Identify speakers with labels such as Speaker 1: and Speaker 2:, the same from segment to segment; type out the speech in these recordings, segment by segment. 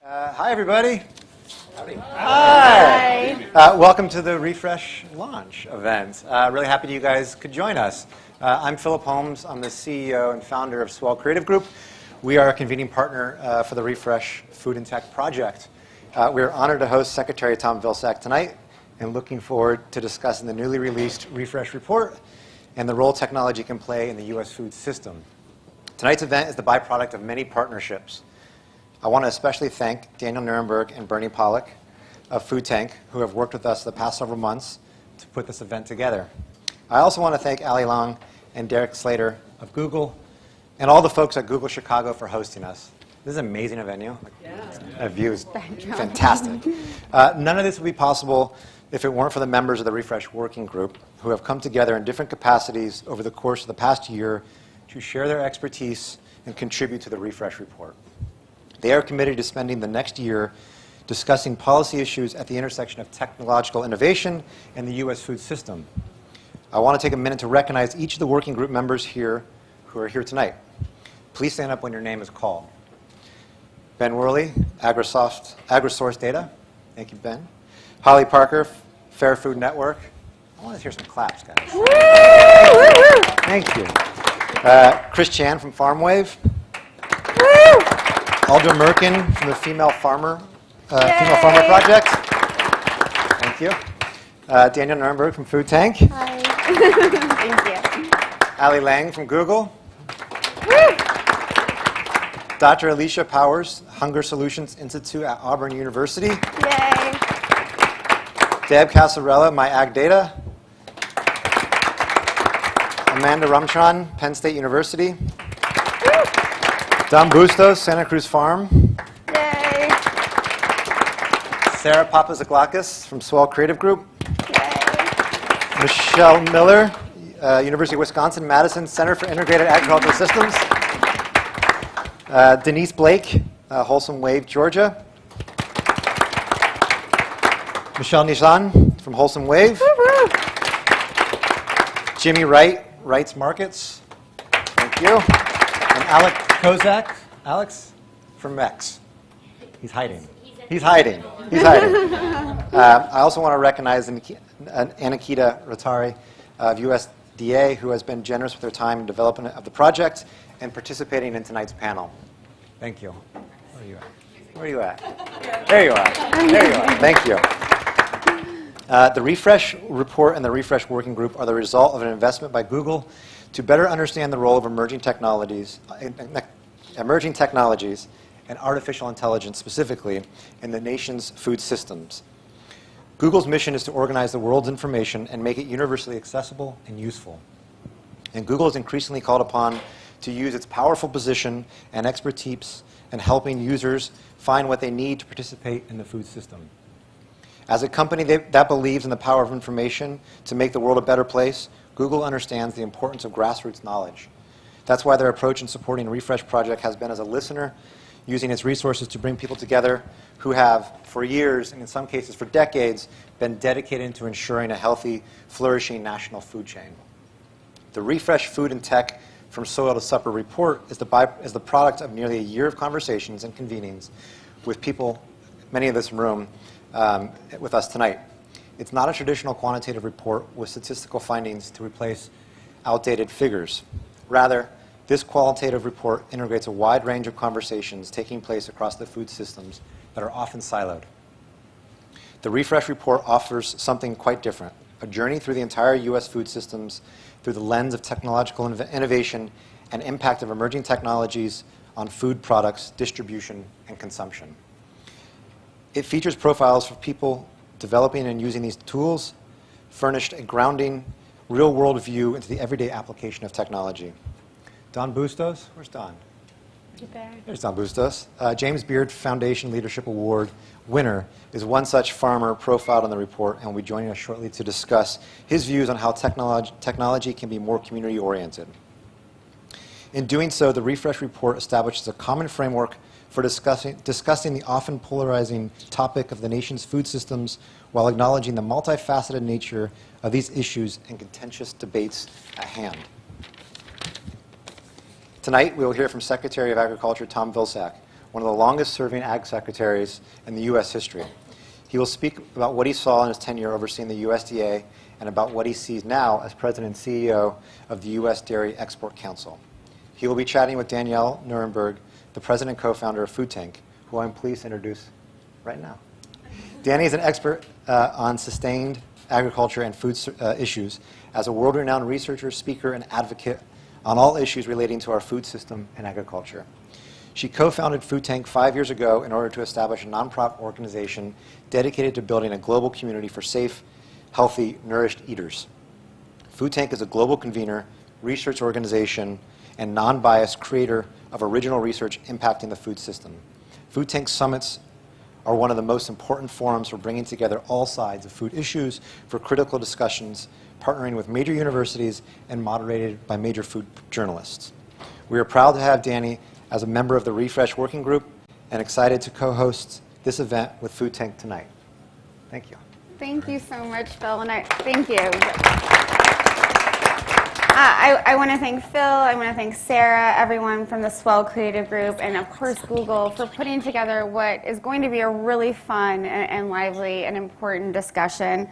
Speaker 1: Hi, everybody.
Speaker 2: Howdy.
Speaker 1: Hi. Welcome to the Refresh launch event. Really happy you guys could join us. I'm Philip Holmes. I'm the CEO and founder of Swell Creative Group. We are a convening partner for the Refresh Food and Tech project. We're honored to host Secretary Tom Vilsack tonight and looking forward to discussing the newly released Refresh report and the role technology can play in the U.S. food system. Tonight's event is the byproduct of many partnerships. I want to especially thank Danielle Nierenberg and Bernie Pollack of Food Tank, who have worked with us the past several months to put this event together. I also want to thank Ali Long and Derek Slater of Google and all the folks at Google Chicago for hosting us. This is an amazing venue. The view is fantastic. None of this would be possible if it weren't for the members of the Refresh Working Group who have come together in different capacities over the course of the past year to share their expertise and contribute to the Refresh report. They are committed to spending the next year discussing policy issues at the intersection of technological innovation and the U.S. food system. I want to take a minute to recognize each of the working group members here who are here tonight. Please stand up when your name is called. Ben Worley, AgriSource Data. Thank you, Ben. Holly Parker, Fair Food Network. I want to hear some claps, guys. Thank you. Chris Chan from FarmWave. Alder Merkin from the Female Farmer Project. Thank you. Danielle Nierenberg from Food Tank.
Speaker 3: Hi. Thank you.
Speaker 1: Ali Lang from Google. Dr. Alicia Powers, Hunger Solutions Institute at Auburn University.
Speaker 3: Yay.
Speaker 1: Deb Casarella, My Ag Data. Amanda Rumtron, Penn State University. Don Bustos, Santa Cruz Farm.
Speaker 3: Yay.
Speaker 1: Sarah Papazaglakis from Swell Creative Group.
Speaker 3: Yay.
Speaker 1: Michelle Miller, University of Wisconsin-Madison Center for Integrated Agricultural Systems. Denise Blake, Wholesome Wave, Georgia. Michelle Nizan from Wholesome Wave.
Speaker 3: Woo-hoo.
Speaker 1: Jimmy Wright, Wright's Markets. Thank you. And Alec Kozak, Alex from Mex. He's hiding. He's hiding. I also want to recognize Anakita Rotari of USDA, who has been generous with their time in development of the project and participating in tonight's panel. Thank you. Where are you at? Where are you at? There you are. There you are. Thank you. The Refresh report and the Refresh Working Group are the result of an investment by Google to better understand the role of emerging technologies and artificial intelligence specifically in the nation's food systems. Google's mission is to organize the world's information and make it universally accessible and useful. And Google is increasingly called upon to use its powerful position and expertise in helping users find what they need to participate in the food system. As a company that believes in the power of information to make the world a better place, Google understands the importance of grassroots knowledge. That's why their approach in supporting Refresh Project has been as a listener, using its resources to bring people together who have, for years, and in some cases for decades, been dedicated to ensuring a healthy, flourishing national food chain. The Refresh Food and Tech From Soil to Supper report is the product of nearly a year of conversations and convenings with people, many of this room, with us tonight. It's not a traditional quantitative report with statistical findings to replace outdated figures. Rather, this qualitative report integrates a wide range of conversations taking place across the food systems that are often siloed. The Refresh report offers something quite different, a journey through the entire U.S. food systems through the lens of technological innovation and impact of emerging technologies on food products, distribution, and consumption. It features profiles for people developing and using these tools, furnished a grounding, real-world view into the everyday application of technology. Don Bustos, where's Don? There's Don Bustos. James Beard Foundation Leadership Award winner is one such farmer profiled in the report and will be joining us shortly to discuss his views on how technology can be more community-oriented. In doing so, the Refresh report establishes a common framework for discussing the often polarizing topic of the nation's food systems while acknowledging the multifaceted nature of these issues and contentious debates at hand. Tonight, we will hear from Secretary of Agriculture Tom Vilsack, one of the longest-serving ag secretaries in the U.S. history. He will speak about what he saw in his tenure overseeing the USDA and about what he sees now as President and CEO of the U.S. Dairy Export Council. He will be chatting with Danielle Nierenberg, the president and co-founder of Food Tank, who I'm pleased to introduce right now. Danny is an expert on sustained agriculture and food issues as a world-renowned researcher, speaker, and advocate on all issues relating to our food system and agriculture. She co-founded Food Tank 5 years ago in order to establish a nonprofit organization dedicated to building a global community for safe, healthy, nourished eaters. Food Tank is a global convener, research organization, and non-biased creator of original research impacting the food system. Food Tank summits are one of the most important forums for bringing together all sides of food issues for critical discussions, partnering with major universities and moderated by major food journalists. We are proud to have Danny as a member of the Refresh Working Group and excited to co-host this event with Food Tank tonight. Thank you.
Speaker 3: Thank you so much, Phil, and thank you. I want to thank Phil, I want to thank Sarah, everyone from the Swell Creative Group, and of course Google for putting together what is going to be a really fun and lively and important discussion.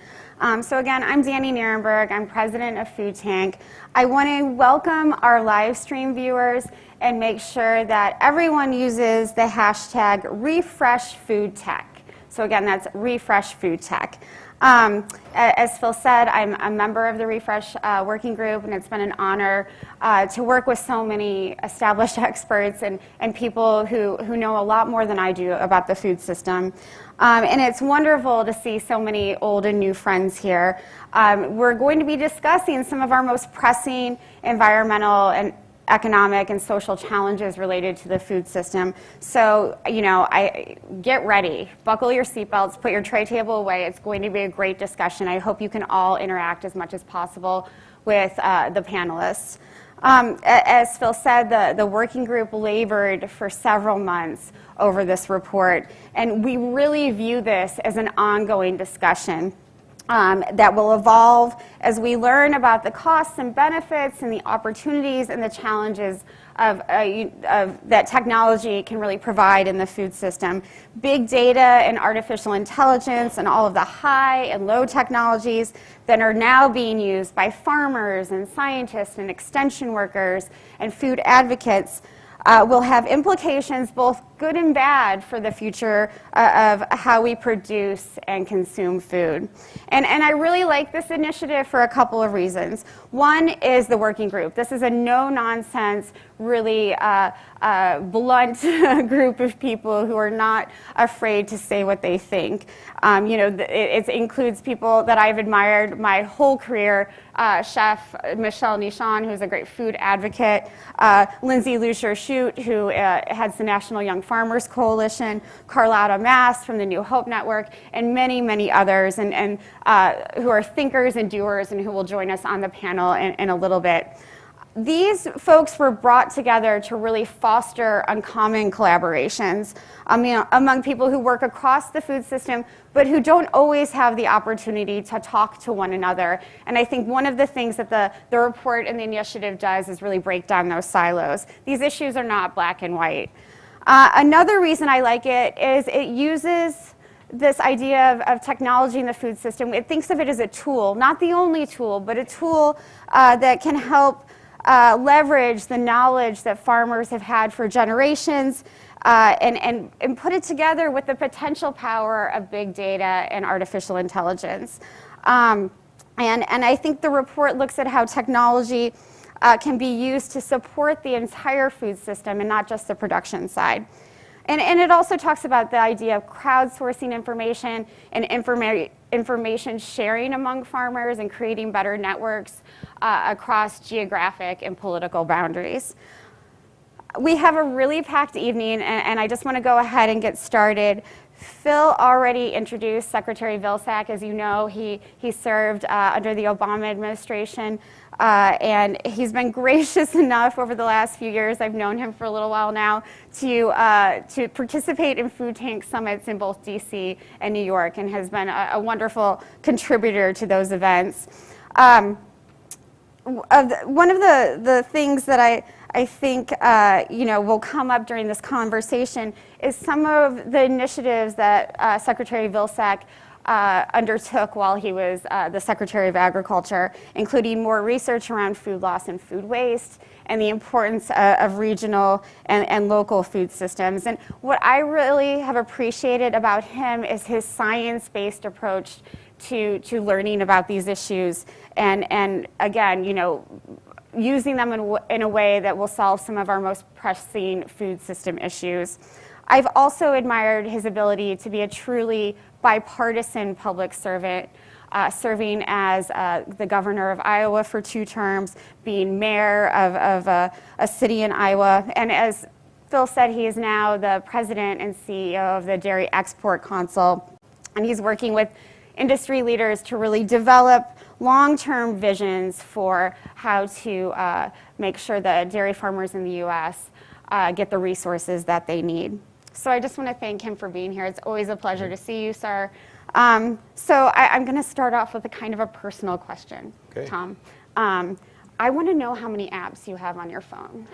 Speaker 3: So again, I'm Dani Nierenberg, I'm president of Food Tank. I want to welcome our live stream viewers and make sure that everyone uses the hashtag #RefreshFoodTech. So again, that's #RefreshFoodTech. As Phil said, I'm a member of the Refresh Working Group, and it's been an honor to work with so many established experts and people who know a lot more than I do about the food system. And it's wonderful to see so many old and new friends here. We're going to be discussing some of our most pressing environmental and economic and social challenges related to the food system. So, get ready, buckle your seatbelts, put your tray table away. It's going to be a great discussion. I hope you can all interact as much as possible with the panelists. As Phil said, the working group labored for several months over this report, and we really view this as an ongoing discussion that will evolve as we learn about the costs and benefits and the opportunities and the challenges of that technology can really provide in the food system. Big data and artificial intelligence and all of the high and low technologies that are now being used by farmers and scientists and extension workers and food advocates will have implications, both good and bad, for the future of how we produce and consume food. And I really like this initiative for a couple of reasons. One is the working group. This is a no-nonsense, really blunt group of people who are not afraid to say what they think. It includes people that I've admired my whole career, Chef Michelle Nishan, who's a great food advocate, Lindsay Lucier-Shute, who heads the National Young Farmers Coalition, Carlotta Mast from the New Hope Network, and many, many others, and who are thinkers and doers and who will join us on the panel in a little bit. These folks were brought together to really foster uncommon collaborations among people who work across the food system, but who don't always have the opportunity to talk to one another. And I think one of the things that the report and the initiative does is really break down those silos. These issues are not black and white. Another reason I like it is it uses this idea of technology in the food system. It thinks of it as a tool, not the only tool, but a tool that can help leverage the knowledge that farmers have had for generations and put it together with the potential power of big data and artificial intelligence. And I think the report looks at how technology can be used to support the entire food system and not just the production side. And it also talks about the idea of crowdsourcing information and information sharing among farmers and creating better networks across geographic and political boundaries. We have a really packed evening, and I just want to go ahead and get started. Phil already introduced Secretary Vilsack. As you know, he served under the Obama administration, and he's been gracious enough over the last few years, I've known him for a little while now, to participate in Food Tank summits in both DC and New York, and has been a wonderful contributor to those events. One of the things that I think will come up during this conversation is some of the initiatives that Secretary Vilsack undertook while he was the Secretary of Agriculture, including more research around food loss and food waste, and the importance of regional and local food systems. And what I really have appreciated about him is his science-based approach to learning about these issues, and again, using them in a way that will solve some of our most pressing food system issues. I've also admired his ability to be a truly bipartisan public servant, serving as the governor of Iowa for 2 terms, being mayor of a city in Iowa, and as Phil said, he is now the president and CEO of the Dairy Export Council, and he's working with industry leaders to really develop long-term visions for how to make sure that dairy farmers in the U.S. Get the resources that they need. So I just want to thank him for being here. It's always a pleasure to see you, sir. So I'm going to start off with a kind of a personal question,
Speaker 2: Okay.
Speaker 3: Tom. I want to know how many apps you have on your phone.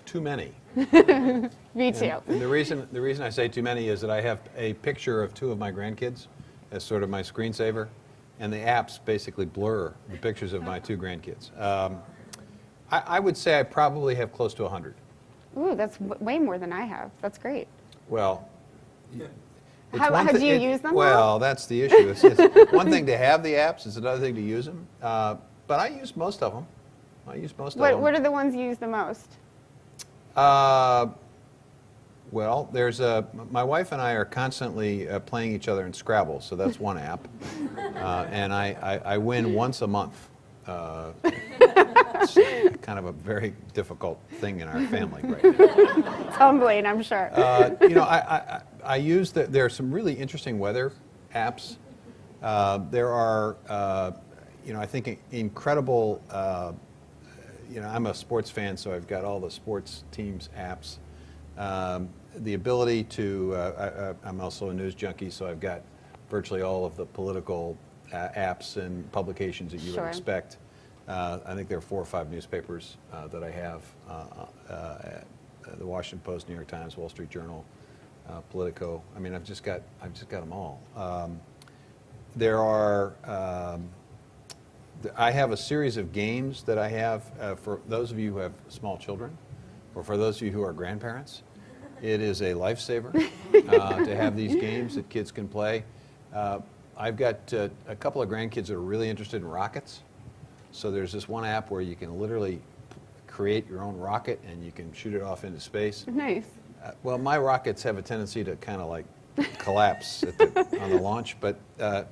Speaker 2: Too many.
Speaker 3: Me too.
Speaker 2: And the reason I say too many is that I have a picture of 2 of my grandkids as sort of my screensaver, and the apps basically blur the pictures of my 2 grandkids. I would say I probably have close to 100.
Speaker 3: Ooh, that's way more than I have. That's great.
Speaker 2: Well,
Speaker 3: How do you use them?
Speaker 2: Well, that's the issue. It's one thing to have the apps; it's another thing to use them. But I use most of them.
Speaker 3: What are the ones you use the most?
Speaker 2: Well, there's my wife and I are constantly playing each other in Scrabble, so that's one app. And I win once a month. It's kind of a very difficult thing in our family right now.
Speaker 3: It's humbling, I'm sure.
Speaker 2: I use there are some really interesting weather apps. There are, I think incredible. I'm a sports fan, so I've got all the sports teams apps. The ability to, I'm also a news junkie, so I've got virtually all of the political apps and publications that you would expect. I think there are 4 or 5 newspapers that I have: the Washington Post, New York Times, Wall Street Journal, Politico. I mean, I've just got them all. There are. I have a series of games that I have for those of you who have small children, or for those of you who are grandparents. It is a lifesaver to have these games that kids can play. I've got a couple of grandkids that are really interested in rockets. So there's this one app where you can literally create your own rocket and you can shoot it off into space.
Speaker 3: Nice.
Speaker 2: Well, my rockets have a tendency to kind of like collapse on the launch, but my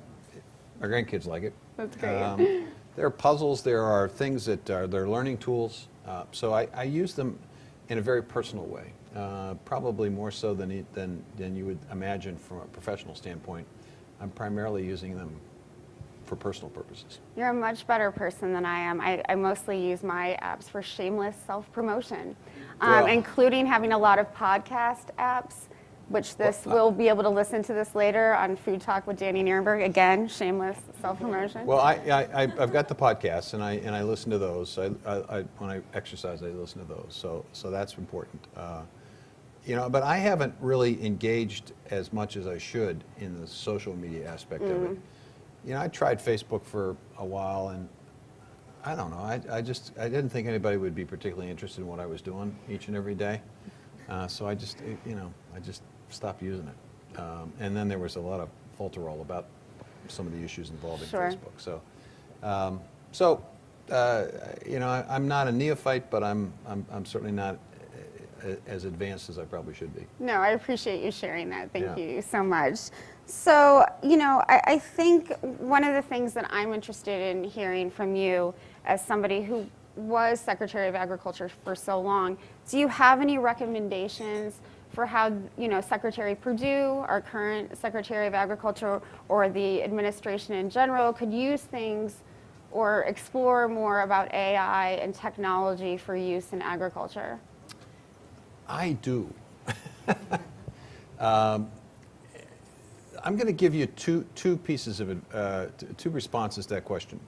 Speaker 2: grandkids like it.
Speaker 3: That's great.
Speaker 2: There are puzzles. There are things that they're learning tools. So I use them in a very personal way, probably more so than you would imagine from a professional standpoint. I'm primarily using them for personal purposes.
Speaker 3: You're a much better person than I am. I mostly use my apps for shameless self-promotion, including having a lot of podcast apps, which we'll be able to listen to this later on Food Talk with Danny Nierenberg. Again, shameless self-promotion.
Speaker 2: Well, I've got the podcasts, and I listen to those. When I exercise, I listen to those. So that's important. But I haven't really engaged as much as I should in the social media aspect of it. I tried Facebook for a while, and I don't know. I didn't think anybody would be particularly interested in what I was doing each and every day. So I just stopped using it. And then there was a lot of falterall about some of the issues involving Facebook. So, I'm not a neophyte, but I'm certainly not as advanced as I probably should be.
Speaker 3: No, I appreciate you sharing that. Thank you so much. So, I think one of the things that I'm interested in hearing from you as somebody who was Secretary of Agriculture for so long, do you have any recommendations for how, Secretary Perdue, our current Secretary of Agriculture, or the administration in general could use things or explore more about AI and technology for use in agriculture?
Speaker 2: I do. I'm going to give you two pieces of two responses to that question.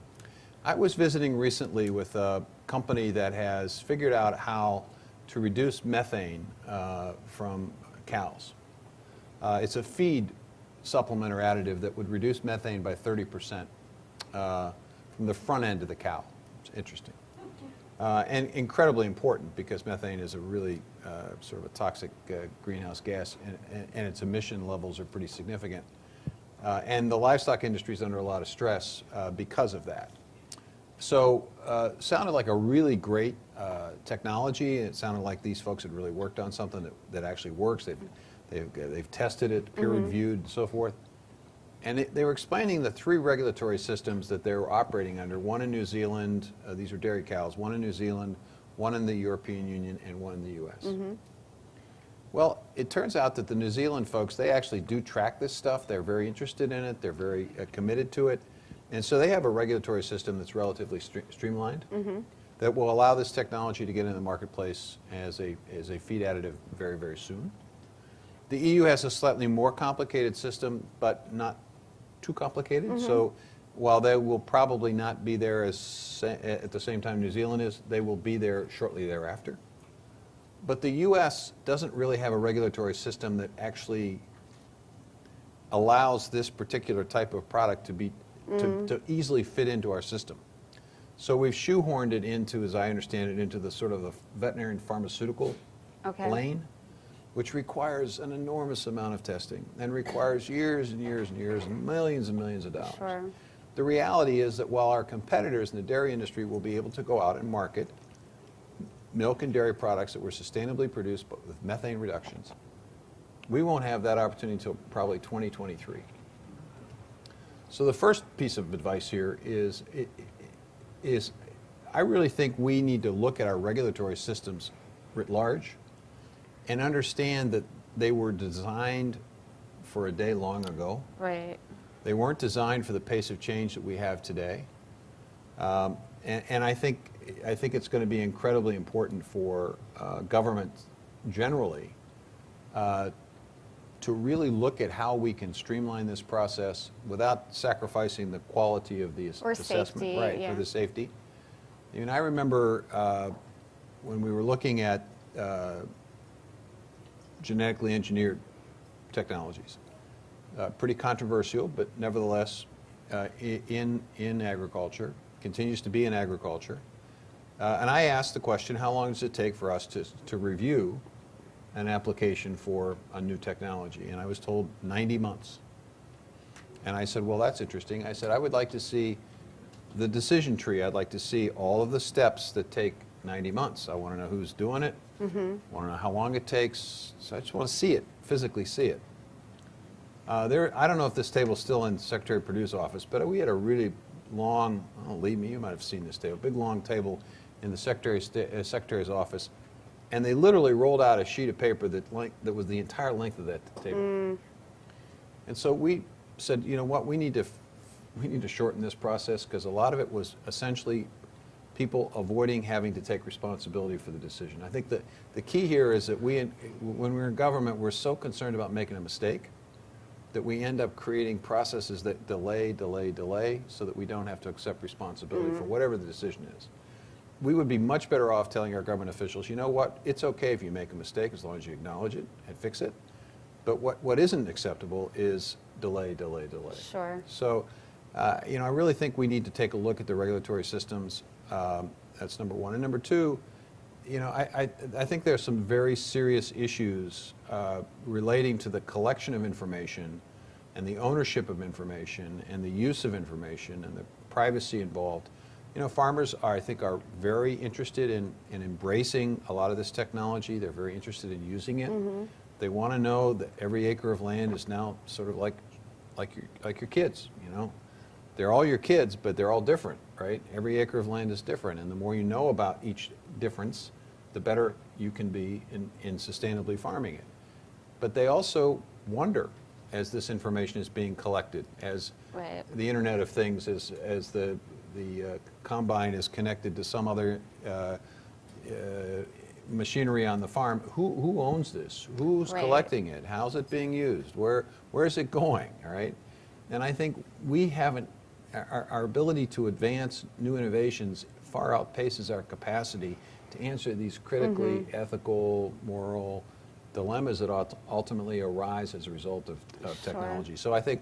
Speaker 2: I was visiting recently with a company that has figured out how to reduce methane from cows. It's a feed supplement or additive that would reduce methane by 30% from the front end of the cow. It's interesting. And incredibly important because methane is a really sort of a toxic greenhouse gas, and its emission levels are pretty significant. And the livestock industry is under a lot of stress because of that. So sounded like a really great technology. It sounded like these folks had really worked on something that actually works. They've tested it, peer-reviewed, and so forth. And they were explaining the 3 regulatory systems that they were operating under, one in New Zealand, these are dairy cows, one in New Zealand, one in the European Union, and one in the U.S. Well, it turns out that the New Zealand folks, they actually do track this stuff. They're very interested in it. They're very committed to it. And so they have a regulatory system that's relatively streamlined that will allow this technology to get into the marketplace as a feed additive very, very soon. The EU has a slightly more complicated system, but not too complicated. So while they will probably not be there at the same time New Zealand is, they will be there shortly thereafter. But the U.S. doesn't really have a regulatory system that actually allows this particular type of product to be to easily fit into our system. So we've shoehorned it into, as I understand it, into the sort of the veterinary pharmaceutical lane, which requires an enormous amount of testing and requires years and years and years and millions of dollars.
Speaker 3: Sure.
Speaker 2: The reality is that while our competitors in the dairy industry will be able to go out and market milk and dairy products that were sustainably produced but with methane reductions, we won't have that opportunity until probably 2023. So the first piece of advice here is I really think we need to look at our regulatory systems writ large and understand that they were designed for a day long ago.
Speaker 3: Right.
Speaker 2: They weren't designed for the pace of change that we have today. And I think it's going to be incredibly important for government generally to really look at how we can streamline this process without sacrificing the quality of the assessment,
Speaker 3: safety,
Speaker 2: right?
Speaker 3: yeah.
Speaker 2: For the safety. I mean, I remember when we were looking at genetically engineered technologies. Pretty controversial, but nevertheless, in agriculture, continues to be in agriculture. And I asked the question, how long does it take for us to review an application for a new technology? And I was told 90 months. And I said, well, that's interesting. I said, I would like to see the decision tree. I'd like to see all of the steps that take 90 months. I want to know who's doing it. I want to know how long it takes. So I just want to see it, physically see it. I don't know if this table's still in Secretary Perdue's office, but we had a really long, oh, leave me, you might have seen this table, big long table in the Secretary's office, and they literally rolled out a sheet of paper that was the entire length of that table. And so we said, you know what, we need to shorten this process because a lot of it was essentially people avoiding having to take responsibility for the decision. I think that the key here is that when we're in government, we're so concerned about making a mistake that we end up creating processes that delay, so that we don't have to accept responsibility for whatever the decision is. We would be much better off telling our government officials, you know what, it's okay if you make a mistake as long as you acknowledge it and fix it. But what isn't acceptable is delay.
Speaker 3: Sure.
Speaker 2: So, I really think we need to take a look at the regulatory systems. That's number one. And number two, I think there's some very serious issues relating to the collection of information and the ownership of information and the use of information and the privacy involved. Farmers I think are very interested in embracing a lot of this technology. They're very interested in using it. They want to know that every acre of land is now sort of like your kids. They're all your kids, but they're all different, right? Every acre of land is different, and the more you know about each difference, the better you can be in sustainably farming it. But they also wonder, as this information is being collected, as the Internet of Things, as the combine is connected to some other machinery on the farm, who owns this? Who's collecting it? How's it being used? Where is it going? All right? And I think we haven't our ability to advance new innovations far outpaces our capacity to answer these critically ethical, moral dilemmas that ultimately arise as a result of technology. So I think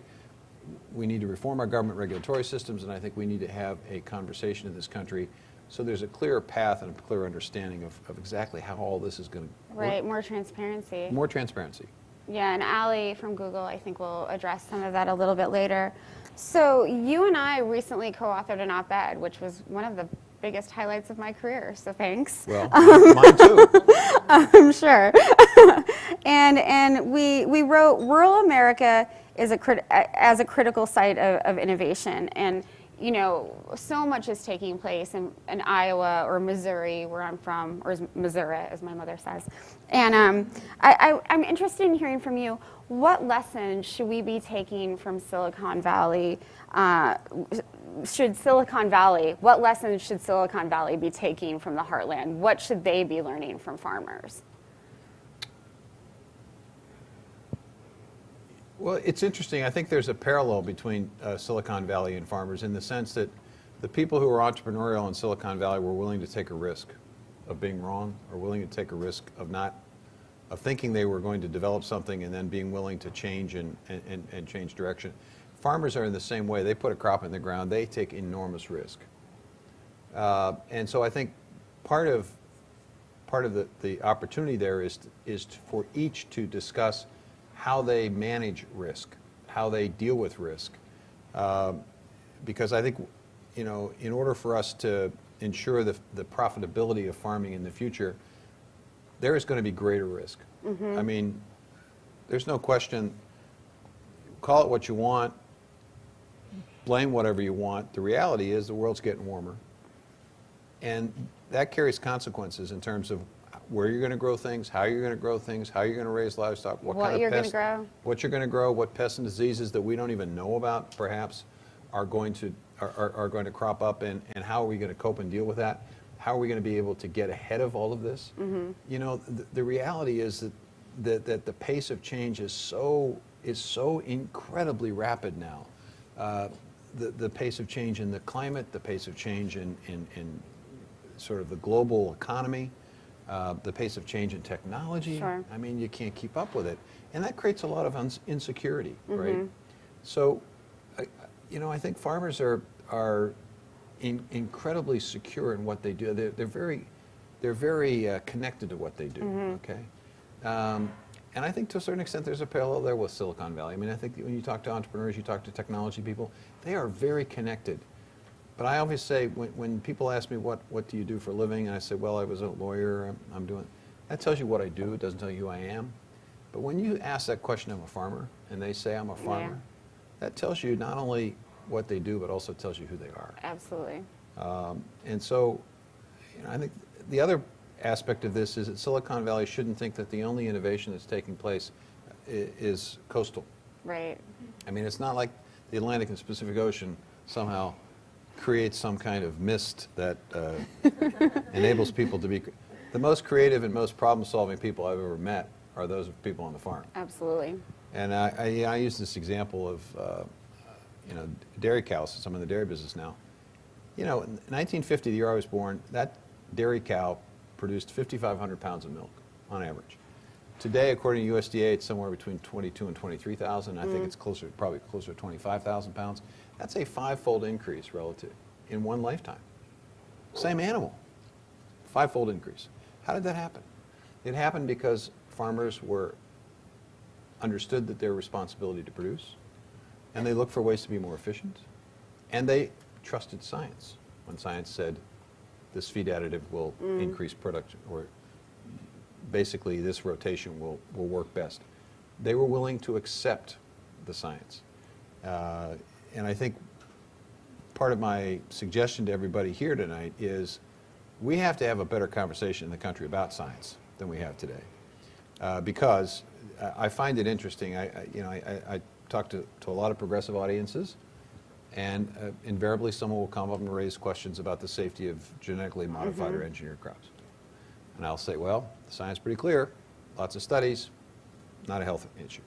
Speaker 2: we need to reform our government regulatory systems, and I think we need to have a conversation in this country so there's a clearer path and a clear understanding of exactly how all this is going to work.
Speaker 3: Right, more transparency.
Speaker 2: More transparency.
Speaker 3: Yeah, and Ali from Google, I think, will address some of that a little bit later. So you and I recently co-authored an op-ed, which was one of the biggest highlights of my career, so thanks.
Speaker 2: Well, mine too.
Speaker 3: I'm sure. and we wrote Rural America is as a critical site of innovation. And you know, so much is taking place in Iowa or Missouri, where I'm from, or Missouri, as my mother says. And I'm interested in hearing from you, what lessons should we be taking from Silicon Valley? What lessons should Silicon Valley be taking from the heartland? What should they be learning from farmers?
Speaker 2: Well, it's interesting. I think there's a parallel between Silicon Valley and farmers in the sense that the people who were entrepreneurial in Silicon Valley were willing to take a risk of being wrong, or willing to take a risk of thinking they were going to develop something and then being willing to change and change direction. Farmers are in the same way. They put a crop in the ground. They take enormous risk. And so I think part of the opportunity there is for each to discuss how they manage risk, how they deal with risk. Because I think, you know, in order for us to ensure the profitability of farming in the future, there is going to be greater risk. I mean, there's no question, call it what you want, blame whatever you want. The reality is the world's getting warmer. And that carries consequences in terms of where you're going to grow things, how you're going to grow things, how you're going to raise livestock, what kind of
Speaker 3: you're going to
Speaker 2: pests,
Speaker 3: grow.
Speaker 2: what you're going to grow, what pests and diseases that we don't even know about perhaps are going to crop up, and how are we going to cope and deal with that? How are we going to be able to get ahead of all of this? You know, the reality is that the pace of change is so incredibly rapid now. The pace of change in the climate, the pace of change in sort of the global economy, the pace of change in technology.
Speaker 3: Sure.
Speaker 2: I mean, you can't keep up with it. And that creates a lot of insecurity, right? So, you know, I think farmers are incredibly secure in what they do. They're very connected to what they do, okay? And I think to a certain extent there's a parallel there with Silicon Valley. I mean, I think when you talk to entrepreneurs, you talk to technology people, they are very connected. But I always say, when people ask me, what do you do for a living? And I say, well, I was a lawyer, I'm doing, that tells you what I do, it doesn't tell you who I am. But when you ask that question of a farmer, and they say I'm a farmer, that tells you not only what they do, but also tells you who they are.
Speaker 3: Absolutely.
Speaker 2: And so, you know, I think the other aspect of this is that Silicon Valley shouldn't think that the only innovation that's taking place is coastal.
Speaker 3: Right.
Speaker 2: I mean, it's not like the Atlantic and Pacific Ocean somehow creates some kind of mist that enables people to be. The most creative and most problem-solving people I've ever met are those people on the farm.
Speaker 3: Absolutely.
Speaker 2: And I use this example of, you know, dairy cows, since I'm in the dairy business now. You know, in 1950, the year I was born, that dairy cow produced 5,500 pounds of milk on average. Today, according to USDA, it's somewhere between 22 and 23,000. I think it's probably closer to 25,000 pounds. That's a 5-fold increase relative in one lifetime. Same animal, 5-fold increase. How did that happen? It happened because farmers understood that their responsibility to produce, and they looked for ways to be more efficient, and they trusted science. When science said this feed additive will increase production, or basically this rotation will work best, they were willing to accept the science. And I think part of my suggestion to everybody here tonight is we have to have a better conversation in the country about science than we have today. Because I find it interesting. I talk to a lot of progressive audiences, and invariably someone will come up and raise questions about the safety of genetically modified or engineered crops. And I'll say, well, the science is pretty clear, lots of studies, not a health issue.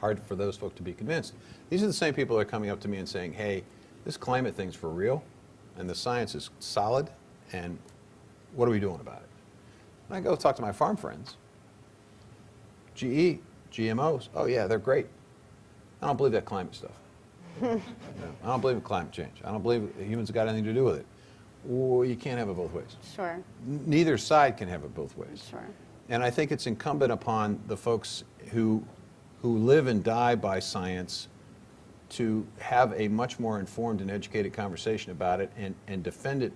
Speaker 2: Hard for those folks to be convinced. These are the same people that are coming up to me and saying, hey, this climate thing's for real, and the science is solid, and what are we doing about it? And I go talk to my farm friends. GE, GMOs, oh yeah, they're great. I don't believe that climate stuff. No, I don't believe in climate change. I don't believe humans have got anything to do with it. Well, you can't have it both ways.
Speaker 3: Sure.
Speaker 2: Neither side can have it both ways.
Speaker 3: Sure.
Speaker 2: And I think it's incumbent upon the folks who live and die by science to have a much more informed and educated conversation about it and defend it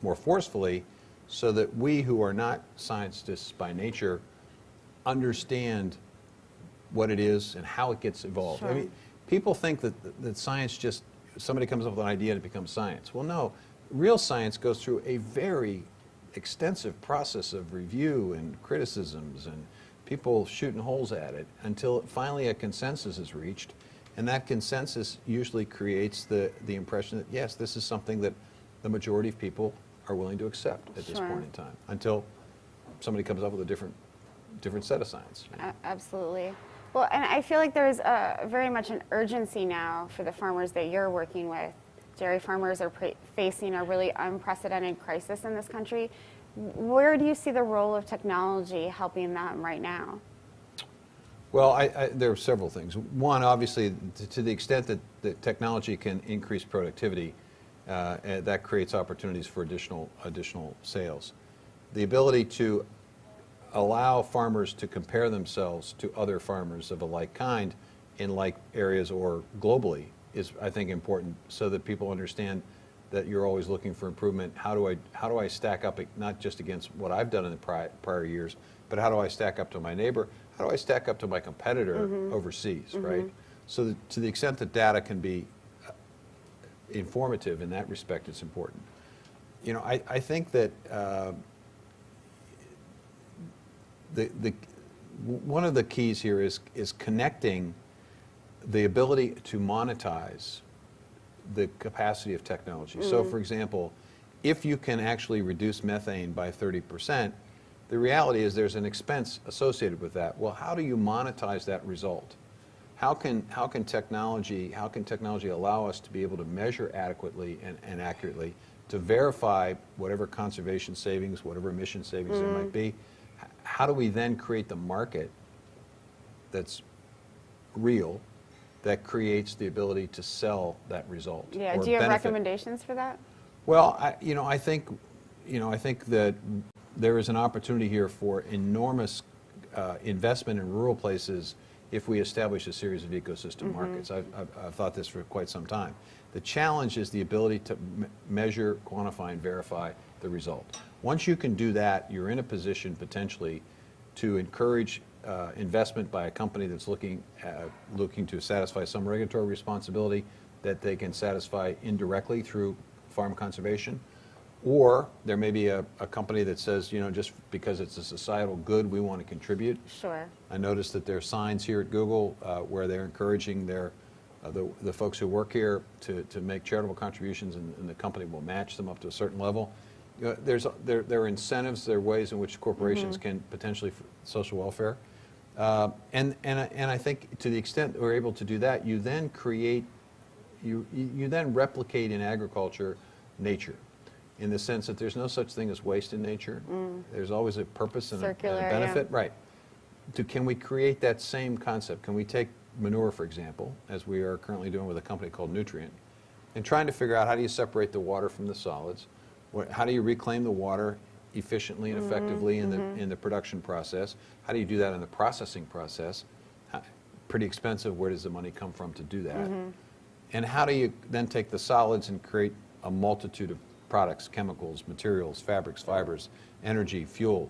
Speaker 2: more forcefully so that we who are not scientists by nature understand what it is and how it gets evolved.
Speaker 3: Sure.
Speaker 2: I mean, people think that science just, somebody comes up with an idea and it becomes science. Well, no, real science goes through a very extensive process of review and criticisms and people shooting holes at it until finally a consensus is reached. And that consensus usually creates the impression that, yes, this is something that the majority of people are willing to accept at this point in time, until somebody comes up with a different set of science.
Speaker 3: Absolutely. Well, and I feel like there's very much an urgency now for the farmers that you're working with. Dairy farmers are facing a really unprecedented crisis in this country. Where do you see the role of technology helping them right now?
Speaker 2: Well, there are several things. One, obviously, to the extent that technology can increase productivity, that creates opportunities for additional sales. The ability to allow farmers to compare themselves to other farmers of a like kind in like areas or globally is, I think, important so that people understand that you're always looking for improvement. How do I stack up, not just against what I've done in the prior years, but how do I stack up to my neighbor? How do I stack up to my competitor overseas, right? So that to the extent that data can be informative in that respect, it's important. You know, I think that one of the keys here is connecting the ability to monetize the capacity of technology. So, for example, if you can actually reduce methane by 30%, the reality is there's an expense associated with that. Well, how do you monetize that result? How can technology allow us to be able to measure adequately and accurately to verify whatever conservation savings, whatever emission savings there might be? How do we then create the market that's real, that creates the ability to sell that result?
Speaker 3: Yeah.
Speaker 2: Or
Speaker 3: Do you have
Speaker 2: benefit?
Speaker 3: recommendations for that?
Speaker 2: Well, I think that there is an opportunity here for enormous investment in rural places if we establish a series of ecosystem markets. I've thought this for quite some time. The challenge is the ability to measure, quantify, and verify the result. Once you can do that, you're in a position potentially to encourage investment by a company that's looking to satisfy some regulatory responsibility that they can satisfy indirectly through farm conservation. Or there may be a company that says, you know, just because it's a societal good, we want to contribute.
Speaker 3: Sure.
Speaker 2: I noticed that there are signs here at Google where they're encouraging the folks who work here to make charitable contributions, and the company will match them up to a certain level. You know, there are incentives, there are ways in which corporations can potentially social welfare. And I think to the extent that we're able to do that, you then create, you then replicate in agriculture nature, in the sense that there's no such thing as waste in nature. There's always a purpose and a benefit. Yeah. Right. Can we create that same concept? Can we take manure, for example, as we are currently doing with a company called Nutrient, and trying to figure out how do you separate the water from the solids? How do you reclaim the water efficiently and effectively in the production process? How do you do that in the processing process? Pretty expensive. Where does the money come from to do that? And how do you then take the solids and create a multitude of products, chemicals, materials, fabrics, fibers, energy, fuel,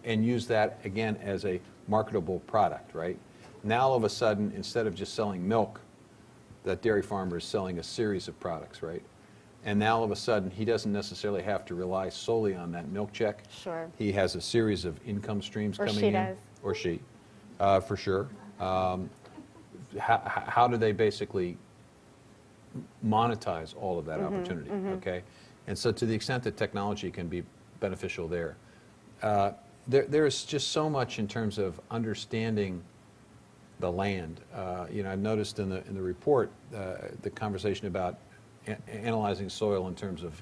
Speaker 2: and use that again as a marketable product, right? Now all of a sudden, instead of just selling milk, that dairy farmer is selling a series of products, right? And now all of a sudden, he doesn't necessarily have to rely solely on that milk check.
Speaker 3: Sure.
Speaker 2: He has a series of income streams coming in. Or she, for sure. How do they basically monetize all of that opportunity, okay? And so to the extent that technology can be beneficial there, there's just so much in terms of understanding the land. You know, I've noticed in the report the conversation about analyzing soil in terms of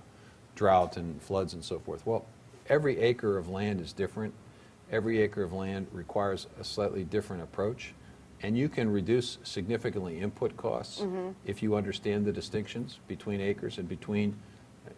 Speaker 2: drought and floods and so forth. Well, every acre of land is different. Every acre of land requires a slightly different approach. And you can reduce significantly input costs if you understand the distinctions between acres and between,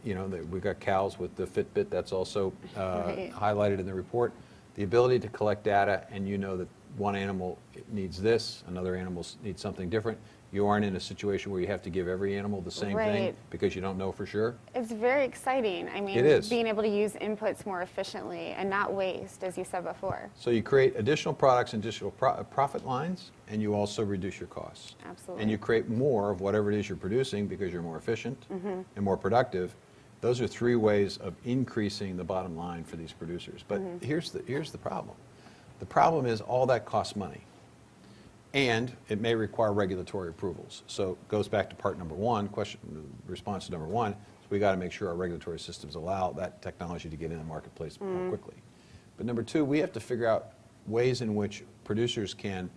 Speaker 2: we've got cows with the Fitbit, that's also
Speaker 3: Right.
Speaker 2: highlighted in the report. The ability to collect data, and you know that one animal needs this, another animal needs something different. You aren't in a situation where you have to give every animal the same thing
Speaker 3: Right.
Speaker 2: because you don't know for sure.
Speaker 3: It's very exciting. I mean,
Speaker 2: It is.
Speaker 3: being able to use inputs more efficiently and not waste, as you said before.
Speaker 2: So you create additional products and additional profit lines, and you also reduce your costs.
Speaker 3: Absolutely.
Speaker 2: And you create more of whatever it is you're producing because you're more efficient and more productive. Those are three ways of increasing the bottom line for these producers. But here's the problem. The problem is all that costs money. And it may require regulatory approvals. So it goes back to part number one, response to number one, so we got to make sure our regulatory systems allow that technology to get in the marketplace more quickly. But number two, we have to figure out ways in which producers can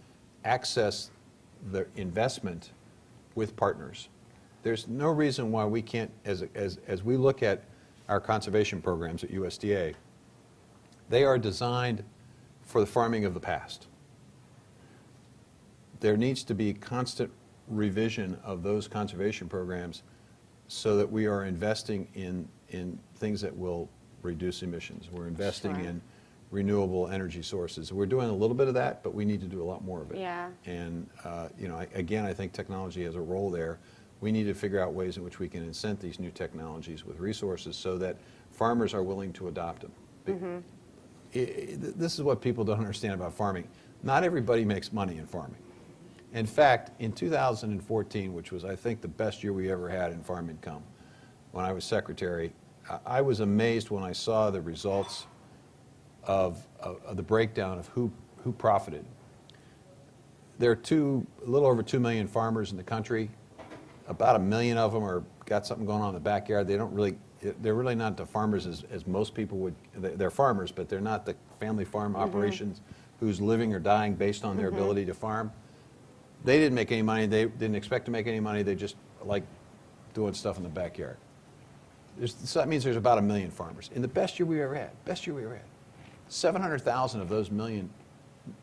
Speaker 2: access the investment with partners. There's no reason why we can't, as we look at our conservation programs at USDA, they are designed for the farming of the past. There needs to be constant revision of those conservation programs so that we are investing in things that will reduce emissions. We're investing
Speaker 3: Sure.
Speaker 2: in renewable energy sources. We're doing a little bit of that, but we need to do a lot more of it.
Speaker 3: Yeah.
Speaker 2: And again, I think technology has a role there. We need to figure out ways in which we can incent these new technologies with resources so that farmers are willing to adopt them. This is what people don't understand about farming. Not everybody makes money in farming. In fact, in 2014, which was, I think, the best year we ever had in farm income, when I was secretary, I was amazed when I saw the results of the breakdown of who profited. There are a little over 2 million farmers in the country. About 1 million of them are got something going on in the backyard. They're really not the farmers as most people would. They're farmers, but they're not the family farm operations who's living or dying based on their ability to farm. They didn't make any money. They didn't expect to make any money. They just like doing stuff in the backyard. So that means there's about 1 million farmers. In the best year we ever had, 700,000 of those million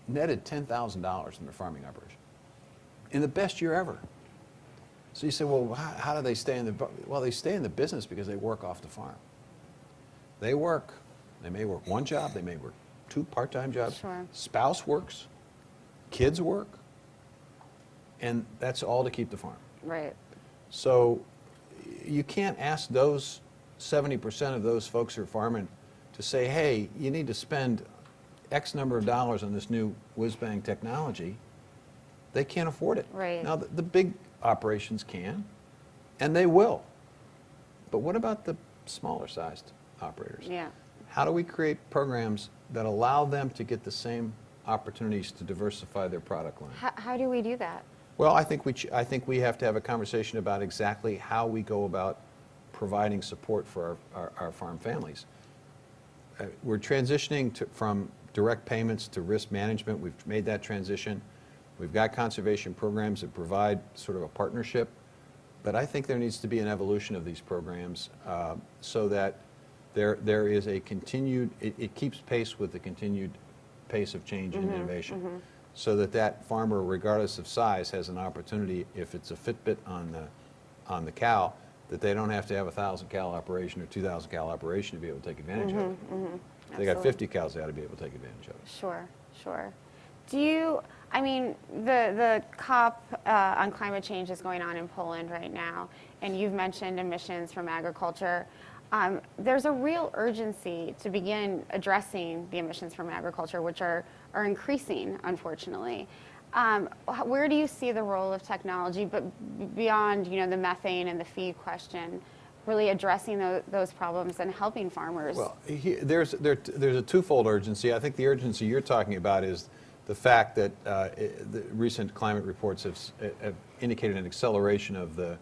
Speaker 2: netted $10,000 in their farming operation. In the best year ever. So you say, well, how do they stay in the? Well, they stay in the business because they work off the farm. They work. They may work one job. They may work 2 part-time jobs.
Speaker 3: Sure.
Speaker 2: Spouse works. Kids work. And that's all to keep the farm.
Speaker 3: Right.
Speaker 2: So you can't ask those 70% of those folks who are farming to say, hey, you need to spend X number of dollars on this new whiz-bang technology. They can't afford it.
Speaker 3: Right.
Speaker 2: Now, the big operations can, and they will. But what about the smaller-sized operators?
Speaker 3: Yeah.
Speaker 2: How do we create programs that allow them to get the same opportunities to diversify their product line?
Speaker 3: How do we do that?
Speaker 2: Well, I think we have to have a conversation about exactly how we go about providing support for our farm families. We're transitioning from direct payments to risk management. We've made that transition. We've got conservation programs that provide sort of a partnership, but I think there needs to be an evolution of these programs so that there is a continued, it keeps pace with the continued pace of change and innovation. So that farmer, regardless of size, has an opportunity, if it's a Fitbit on the cow, that they don't have to have a 1,000-cow operation or 2,000-cow operation to be able to take advantage of it. If they got
Speaker 3: Absolutely.
Speaker 2: 50 cows, they ought to be able to take advantage of it.
Speaker 3: Sure. The COP on climate change is going on in Poland right now, and you've mentioned emissions from agriculture. There's a real urgency to begin addressing the emissions from agriculture, which are increasing, unfortunately. Where do you see the role of technology, but beyond the methane and the feed question, really addressing those problems and helping farmers?
Speaker 2: Well, there's a twofold urgency. I think the urgency you're talking about is the fact that the recent climate reports have indicated an acceleration of the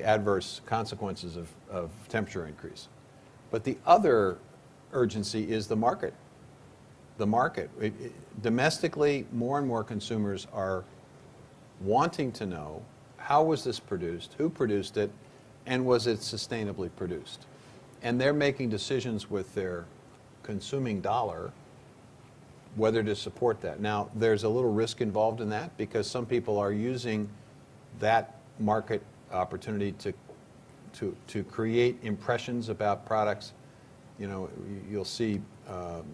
Speaker 2: adverse consequences of temperature increase. But the other urgency is the market. The market. Domestically, more and more consumers are wanting to know, how was this produced, who produced it, and was it sustainably produced? And they're making decisions with their consuming dollar whether to support that. Now, there's a little risk involved in that because some people are using that market opportunity to create impressions about products. You know, you'll see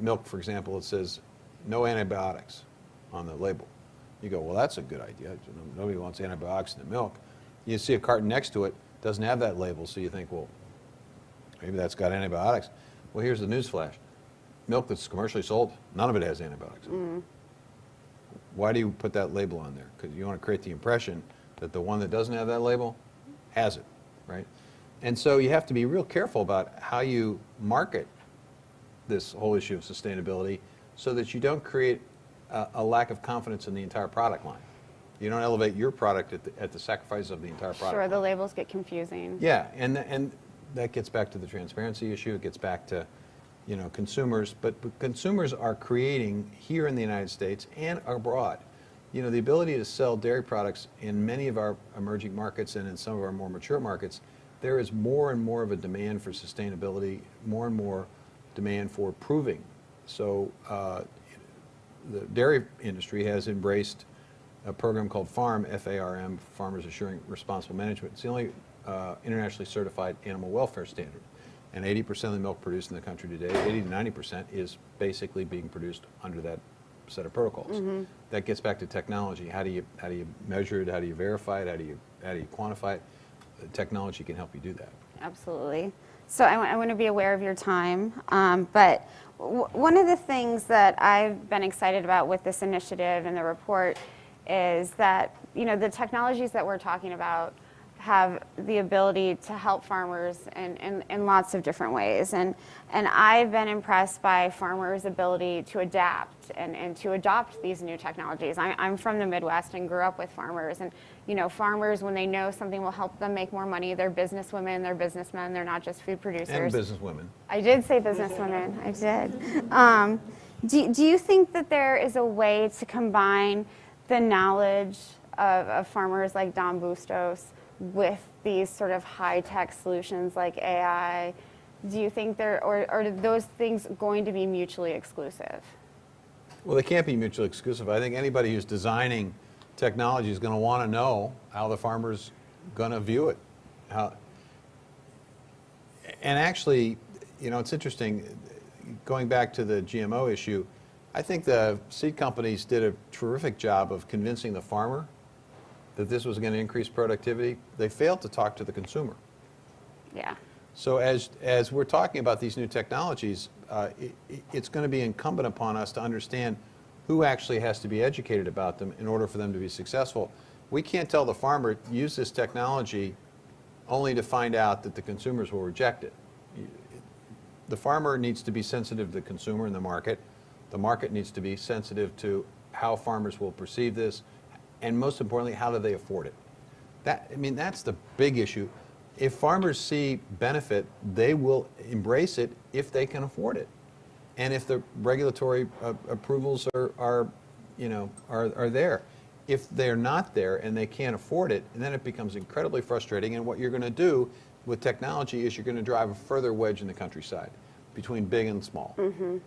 Speaker 2: milk, for example, it says no antibiotics on the label. You go, well, that's a good idea. Nobody wants antibiotics in the milk. You see a carton next to it, doesn't have that label, so you think, well, maybe that's got antibiotics. Well, here's the news flash. Milk that's commercially sold, none of it has antibiotics. Mm-hmm. Why do you put that label on there? Because you want to create the impression that the one that doesn't have that label has it, right? And so you have to be real careful about how you market this whole issue of sustainability so that you don't create a lack of confidence in the entire product line. You don't elevate your product at the sacrifice of the entire product
Speaker 3: Sure,
Speaker 2: line.
Speaker 3: the labels get confusing.
Speaker 2: Yeah, and that gets back to the transparency issue. It gets back to, you know, consumers. But consumers are creating here in the United States and abroad. You know, the ability to sell dairy products in many of our emerging markets and in some of our more mature markets, there is more and more of a demand for sustainability, more and more demand for proving. So the dairy industry has embraced a program called FARM, F-A-R-M, Farmers Assuring Responsible Management. It's the only internationally certified animal welfare standard. And 80% of the milk produced in the country today, 80 to 90%, is basically being produced under that set of protocols. Mm-hmm. That gets back to technology. How do you measure it? How do you verify it? How do you quantify it? Technology can help you do that.
Speaker 3: Absolutely. So I want to be aware of your time, but one of the things that I've been excited about with this initiative and the report is that, you know, the technologies that we're talking about have the ability to help farmers in lots of different ways. And I've been impressed by farmers' ability to adapt and to adopt these new technologies. I'm from the Midwest and grew up with farmers. And, you know, farmers, when they know something will help them make more money, they're businesswomen, they're businessmen, they're not just food producers.
Speaker 2: And businesswomen.
Speaker 3: I did say businesswomen, I did. Do you think that there is a way to combine the knowledge of farmers like Don Bustos with these sort of high-tech solutions like AI? Do you think or are those things going to be mutually exclusive?
Speaker 2: Well, they can't be mutually exclusive. I think anybody who's designing technology is going to want to know how the farmer's going to view it. And actually, you know, it's interesting, going back to the GMO issue, I think the seed companies did a terrific job of convincing the farmer that this was going to increase productivity. They failed to talk to the consumer.
Speaker 3: Yeah.
Speaker 2: So as we're talking about these new technologies, it's going to be incumbent upon us to understand who actually has to be educated about them in order for them to be successful. We can't tell the farmer, use this technology, only to find out that the consumers will reject it. The farmer needs to be sensitive to the consumer and the market. The market needs to be sensitive to how farmers will perceive this, and most importantly, how do they afford it? That's the big issue. If farmers see benefit, they will embrace it if they can afford it, and if the regulatory approvals are there. If they're not there and they can't afford it, and then it becomes incredibly frustrating. And what you're going to do with technology is you're going to drive a further wedge in the countryside between big and small. Mm-hmm.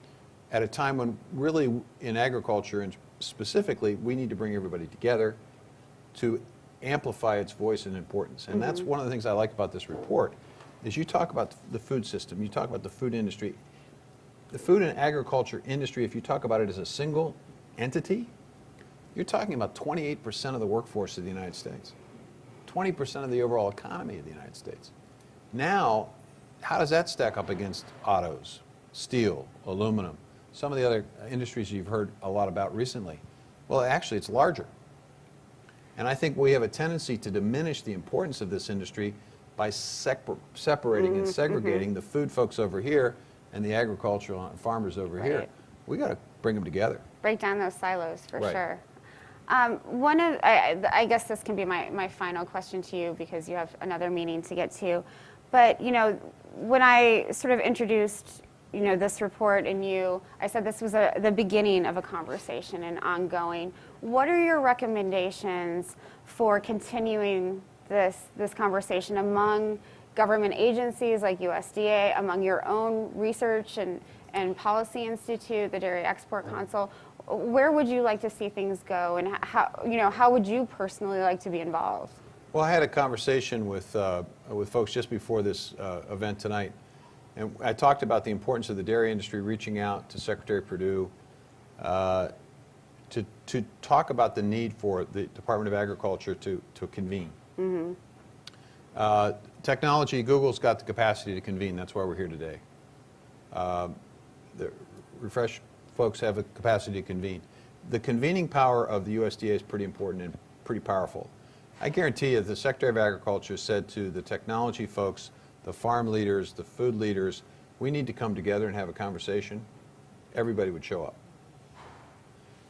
Speaker 2: At a time when really in agriculture and specifically, we need to bring everybody together to amplify its voice and importance. And that's one of the things I like about this report, is you talk about the food system, you talk about the food industry. The food and agriculture industry, if you talk about it as a single entity, you're talking about 28% of the workforce of the United States, 20% of the overall economy of the United States. Now, how does that stack up against autos, steel, aluminum, some of the other industries you've heard a lot about recently? Well, actually, it's larger. And I think we have a tendency to diminish the importance of this industry by separating and segregating the food folks over here and the agricultural farmers over here. We got to bring them together.
Speaker 3: Break down those silos for sure. I guess this can be my final question to you, because you have another meeting to get to. But, you know, when I sort of introduced, you know, this report and I said this was the beginning of a conversation and ongoing. What are your recommendations for continuing this conversation among government agencies like USDA, among your own research and policy institute, the Dairy Export Council? Where would you like to see things go, and how would you personally like to be involved?
Speaker 2: Well, I had a conversation with folks just before this event tonight, and I talked about the importance of the dairy industry reaching out to Secretary Perdue to talk about the need for the Department of Agriculture to convene. Technology, Google's got the capacity to convene. That's why we're here today. The Refresh folks have a capacity to convene. The convening power of the USDA is pretty important and pretty powerful. I guarantee you the Secretary of Agriculture said to the technology folks, the farm leaders, the food leaders, we need to come together and have a conversation. Everybody would show up.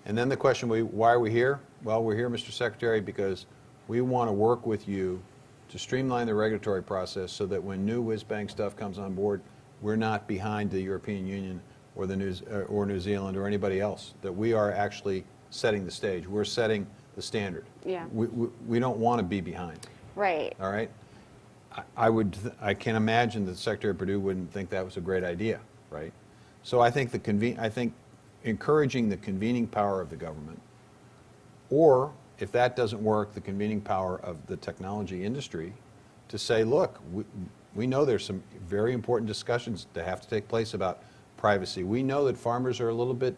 Speaker 2: And then the question, why are we here? Well, we're here, Mr. Secretary, because we want to work with you to streamline the regulatory process so that when new whiz-bang stuff comes on board, we're not behind the European Union or New Zealand or anybody else, that we are actually setting the stage. We're setting the standard.
Speaker 3: Yeah.
Speaker 2: We don't want to be behind.
Speaker 3: Right.
Speaker 2: All right? I can imagine that Secretary Perdue wouldn't think that was a great idea, right? So I think encouraging the convening power of the government, or if that doesn't work, the convening power of the technology industry to say, look, we know there's some very important discussions that have to take place about privacy. We know that farmers are a little bit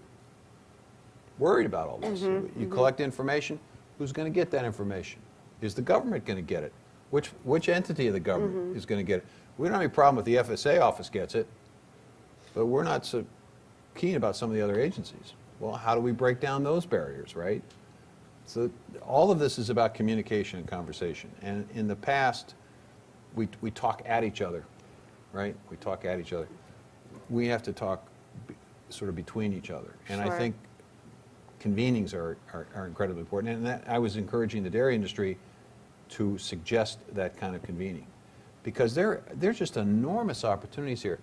Speaker 2: worried about all this. You collect information, who's going to get that information? Is the government going to get it? Which entity of the government is going to get it? We don't have any problem if the FSA office gets it, but we're not so keen about some of the other agencies. Well, how do we break down those barriers, right? So all of this is about communication and conversation. And in the past, we talk at each other, right? We talk at each other. We have to talk sort of between each other. And
Speaker 3: Sure.
Speaker 2: I think convenings are incredibly important. And that, I was encouraging the dairy industry to suggest that kind of convening, because there's just enormous opportunities here.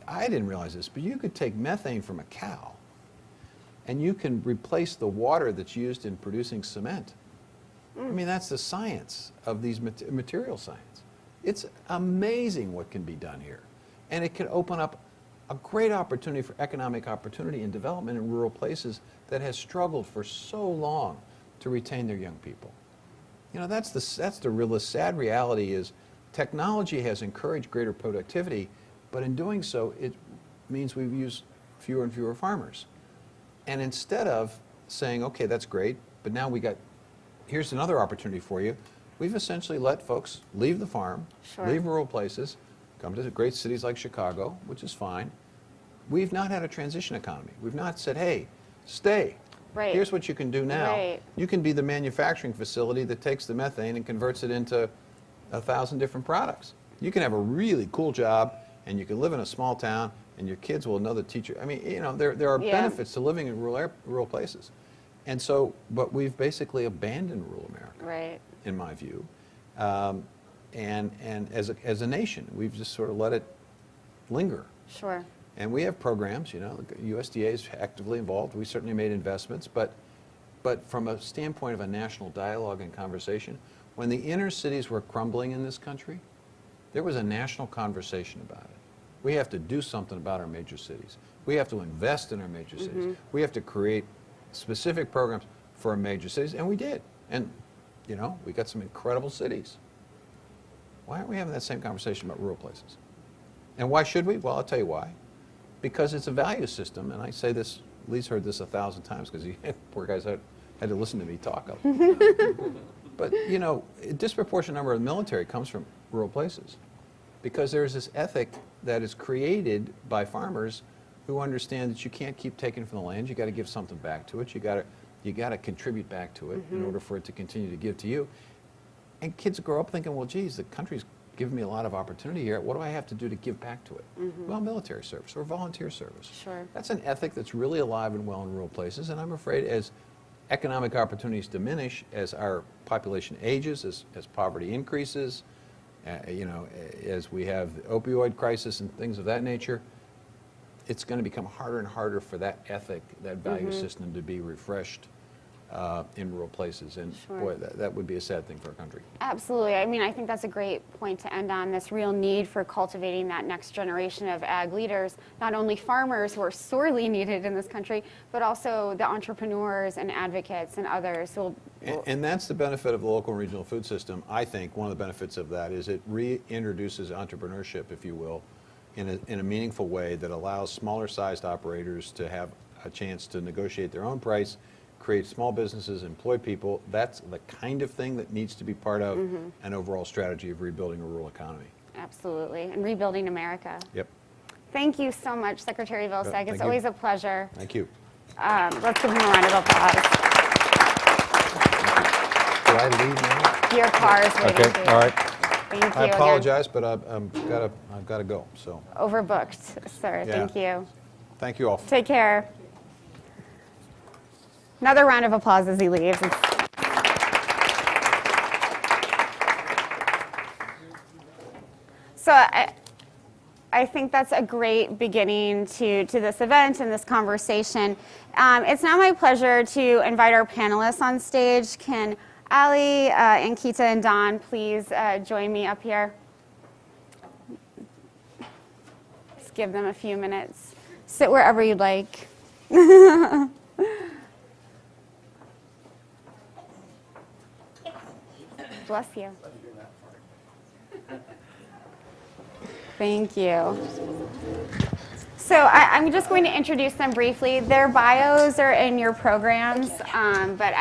Speaker 2: I didn't realize this, but you could take methane from a cow and you can replace the water that's used in producing cement. I mean, that's the science of these material science. It's amazing what can be done here. And it can open up a great opportunity for economic opportunity and development in rural places that has struggled for so long to retain their young people. You know, that's the sad reality is technology has encouraged greater productivity, but in doing so, it means we've used fewer and fewer farmers. And instead of saying, okay, that's great, but now here's another opportunity for you, we've essentially let folks leave the farm,
Speaker 3: Sure.
Speaker 2: leave rural places, come to great cities like Chicago, which is fine. We've not had a transition economy. We've not said, hey, stay.
Speaker 3: Right.
Speaker 2: Here's what you can do now.
Speaker 3: Right.
Speaker 2: You can be the manufacturing facility that takes the methane and converts it into 1,000 different products. You can have a really cool job, and you can live in a small town, and your kids will know the teacher. I mean, you know, there are
Speaker 3: Yeah.
Speaker 2: benefits to living in rural places. And so, but we've basically abandoned rural America,
Speaker 3: Right.
Speaker 2: in my view. And as a nation, we've just sort of let it linger.
Speaker 3: Sure.
Speaker 2: And we have programs, you know, the USDA is actively involved. We certainly made investments, but from a standpoint of a national dialogue and conversation, when the inner cities were crumbling in this country, there was a national conversation about it. We have to do something about our major cities. We have to invest in our major cities. We have to create specific programs for our major cities, and we did. And, you know, we got some incredible cities. Why aren't we having that same conversation about rural places? And why should we? Well, I'll tell you why. Because it's a value system, and I say this, Lee's heard this 1,000 times because he, poor guys had to listen to me talk. But, you know, a disproportionate number of the military comes from rural places because there's this ethic that is created by farmers who understand that you can't keep taking from the land. You got to give something back to it. You got to contribute back to it in order for it to continue to give to you. And kids grow up thinking, well, geez, the country's given me a lot of opportunity here. What do I have to do to give back to it? Well, military service or volunteer service.
Speaker 3: Sure.
Speaker 2: That's an ethic that's really alive and well in rural places. And I'm afraid as economic opportunities diminish, as our population ages, as poverty increases, you know, as we have the opioid crisis and things of that nature, it's going to become harder and harder for that ethic, that value system to be refreshed in rural places. And
Speaker 3: Sure.
Speaker 2: boy, that would be a sad thing for our country.
Speaker 3: Absolutely. I mean, I think that's a great point to end on, this real need for cultivating that next generation of ag leaders, not only farmers who are sorely needed in this country, but also the entrepreneurs and advocates and others. So,
Speaker 2: And that's the benefit of the local and regional food system. I think one of the benefits of that is it reintroduces entrepreneurship, if you will, in a meaningful way that allows smaller sized operators to have a chance to negotiate their own price, create small businesses, employ people. That's the kind of thing that needs to be part of an overall strategy of rebuilding a rural economy.
Speaker 3: absolutely. And rebuilding America.
Speaker 2: Yep.
Speaker 3: Thank you so much, Secretary Vilsack.
Speaker 2: Thank
Speaker 3: It's
Speaker 2: you.
Speaker 3: always a pleasure.
Speaker 2: Thank you.
Speaker 3: Let's give him a round of applause.
Speaker 2: Do I leave now?
Speaker 3: Your car is waiting for you.
Speaker 2: All right.
Speaker 3: Thank you
Speaker 2: I
Speaker 3: again.
Speaker 2: apologize, but I've got to go. So
Speaker 3: Overbooked, sir.
Speaker 2: Yeah.
Speaker 3: Thank you.
Speaker 2: thank you all.
Speaker 3: Take care. Another round of applause as he leaves. So I think that's a great beginning to this event and this conversation. It's now my pleasure to invite our panelists on stage. Can Ali, Ankita, and Don please join me up here? Just give them a few minutes. Sit wherever you'd like. Bless you. Thank you. So I'm just going to introduce them briefly. Their bios are in your programs, but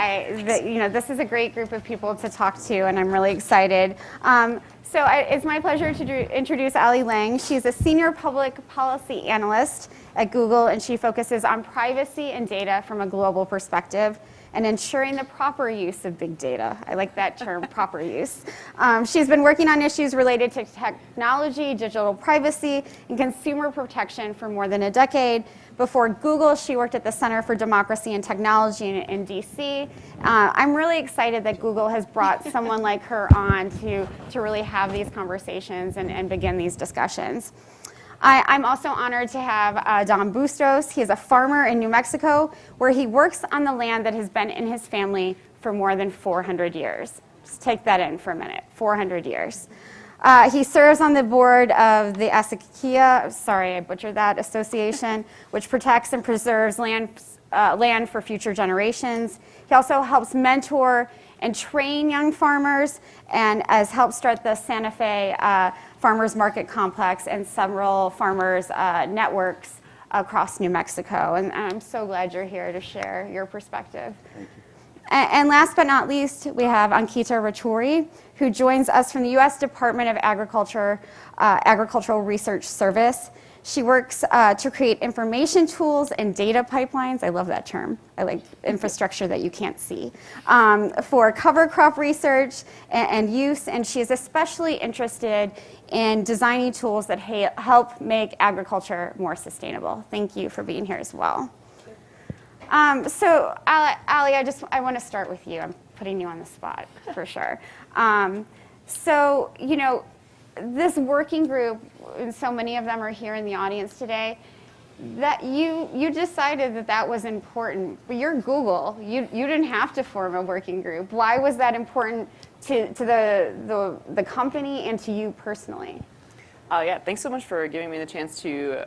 Speaker 3: this is a great group of people to talk to, and I'm really excited. It's my pleasure to introduce Ali Lang. She's a senior public policy analyst at Google, and she focuses on privacy and data from a global perspective and ensuring the proper use of big data. I like that term, proper use. She's been working on issues related to technology, digital privacy, and consumer protection for more than a decade. Before Google, she worked at the Center for Democracy and Technology in DC. I'm really excited that Google has brought someone like her on to really have these conversations and begin these discussions. I'm also honored to have Don Bustos. He is a farmer in New Mexico where he works on the land that has been in his family for more than 400 years. Just take that in for a minute, 400 years. He serves on the board of the Assakia, sorry I butchered that, association, which protects and preserves land for future generations. He also helps mentor and train young farmers and has helped start the Santa Fe Farmers Market Complex and several farmers networks across New Mexico. And I'm so glad you're here to share your perspective.
Speaker 4: Thank you.
Speaker 3: And last but not least, we have Ankita Raturi, who joins us from the U.S. Department of Agriculture, Agricultural Research Service. She works to create information tools and data pipelines. I love that term. I like infrastructure that you can't see. For cover crop research and use, and she is especially interested in designing tools that help make agriculture more sustainable. Thank you for being here as well. So, Ali, I want to start with you. I'm putting you on the spot for sure. This working group, and so many of them are here in the audience today, that you decided that was important. But you're Google. You didn't have to form a working group. Why was that important to the company and to you personally?
Speaker 4: Yeah, thanks so much for giving me the chance to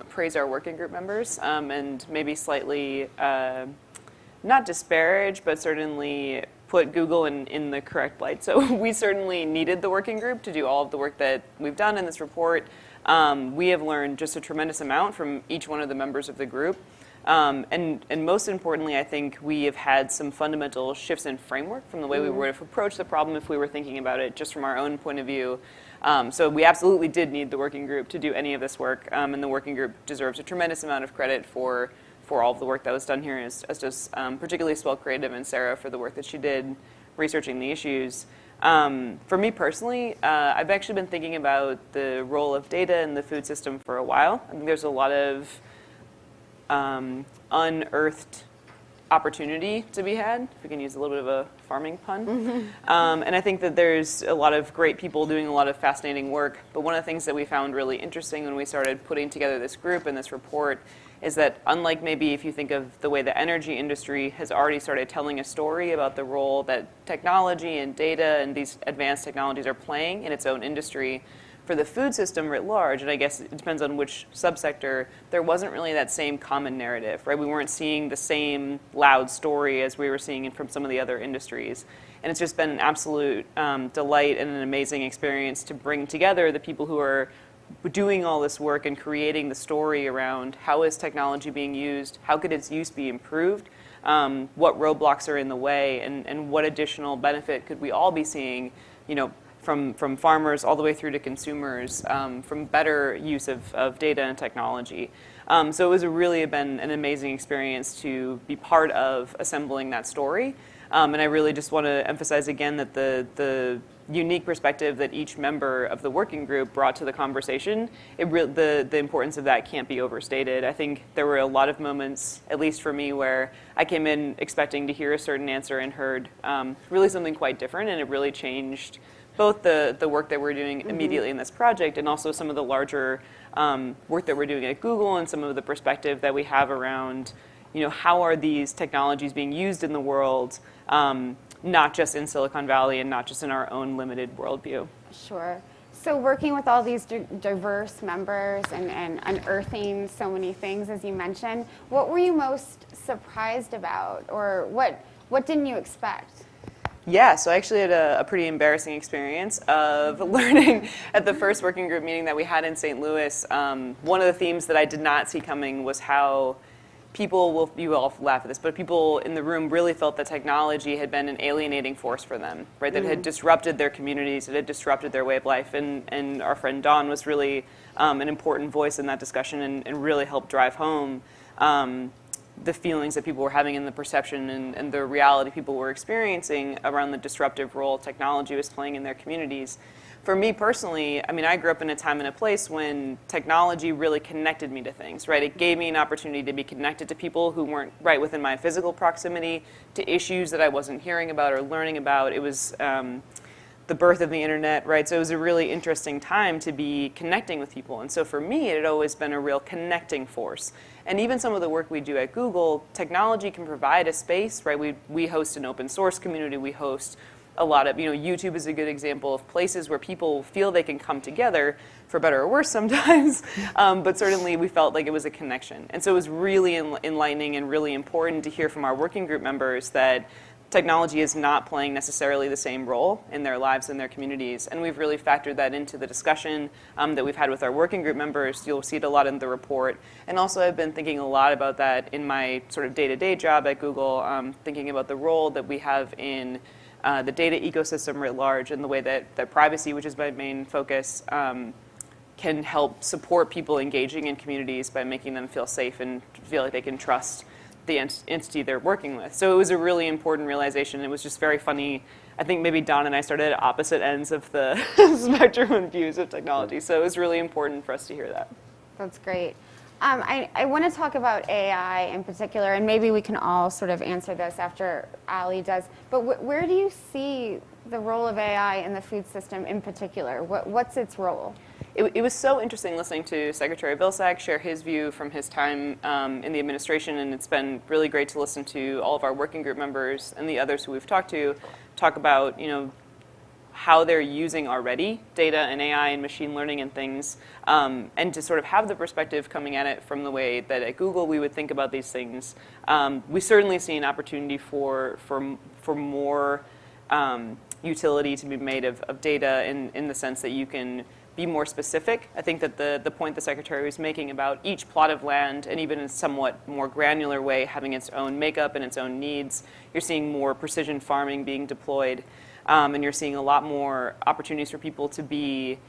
Speaker 4: praise our working group members and maybe slightly not disparage, but certainly put Google in the correct light. So we certainly needed the working group to do all of the work that we've done in this report. We have learned just a tremendous amount from each one of the members of the group. And most importantly, I think we have had some fundamental shifts in framework from the way we would have approached the problem if we were thinking about it just from our own point of view. So we absolutely did need the working group to do any of this work, and the working group deserves a tremendous amount of credit for all of the work that was done here, as does particularly Swell Creative and Sarah for the work that she did researching the issues. For me personally, I've actually been thinking about the role of data in the food system for a while. I think there's a lot of unearthed opportunity to be had, if we can use a little bit of a farming pun. And I think that there's a lot of great people doing a lot of fascinating work, but one of the things that we found really interesting when we started putting together this group and this report is that unlike maybe if you think of the way the energy industry has already started telling a story about the role that technology and data and these advanced technologies are playing in its own industry, for the food system writ large, and I guess it depends on which subsector, there wasn't really that same common narrative, right? We weren't seeing the same loud story as we were seeing from some of the other industries. And it's just been an absolute delight and an amazing experience to bring together the people who are doing all this work and creating the story around how is technology being used, how could its use be improved, what roadblocks are in the way, and what additional benefit could we all be seeing, from farmers all the way through to consumers, from better use of data and technology. So it was really been an amazing experience to be part of assembling that story. And I really just want to emphasize again that the unique perspective that each member of the working group brought to the conversation, the importance of that can't be overstated. I think there were a lot of moments, at least for me, where I came in expecting to hear a certain answer and heard really something quite different, and it really changed both the work that we're doing immediately in this project and also some of the larger work that we're doing at Google and some of the perspective that we have around, how are these technologies being used in the world, not just in Silicon Valley and not just in our own limited worldview.
Speaker 3: Sure. So working with all these diverse members and unearthing so many things, as you mentioned, what were you most surprised about, or what didn't you expect?
Speaker 4: Yeah, so I actually had a pretty embarrassing experience of learning at the first working group meeting that we had in St. Louis. One of the themes that I did not see coming was how people you all laugh at this, but people in the room really felt that technology had been an alienating force for them, right? That it had disrupted their communities, it had disrupted their way of life. And our friend Dawn was really an important voice in that discussion and really helped drive home the feelings that people were having and the perception and the reality people were experiencing around the disruptive role technology was playing in their communities. For me personally, I grew up in a time and a place when technology really connected me to things, right? It gave me an opportunity to be connected to people who weren't right within my physical proximity, to issues that I wasn't hearing about or learning about. It was the birth of the internet, right? So it was a really interesting time to be connecting with people. And so for me, it had always been a real connecting force. And even some of the work we do at Google, technology can provide a space, right? We host an open source community. We host a lot of, YouTube is a good example of places where people feel they can come together, for better or worse sometimes, but certainly we felt like it was a connection. And so it was really enlightening and really important to hear from our working group members that technology is not playing necessarily the same role in their lives and their communities. And we've really factored that into the discussion that we've had with our working group members. You'll see it a lot in the report. And also I've been thinking a lot about that in my sort of day-to-day job at Google, thinking about the role that we have in the data ecosystem writ large and the way that privacy, which is my main focus, can help support people engaging in communities by making them feel safe and feel like they can trust the entity they're working with. So it was a really important realization. It was just very funny. I think maybe Don and I started at opposite ends of the spectrum and views of technology. So it was really important for us to hear that.
Speaker 3: That's great. I want to talk about AI in particular, and maybe we can all sort of answer this after Ali does. But where do you see the role of AI in the food system in particular? What's its role?
Speaker 4: It was so interesting listening to Secretary Vilsack share his view from his time in the administration, and it's been really great to listen to all of our working group members and the others who we've talked to talk about, how they're using already data and AI and machine learning and things, and to sort of have the perspective coming at it from the way that at Google we would think about these things. We certainly see an opportunity for more utility to be made of data in the sense that you can be more specific. I think that the point the Secretary was making about each plot of land, and even in a somewhat more granular way, having its own makeup and its own needs, you're seeing more precision farming being deployed, and you're seeing a lot more opportunities for people to be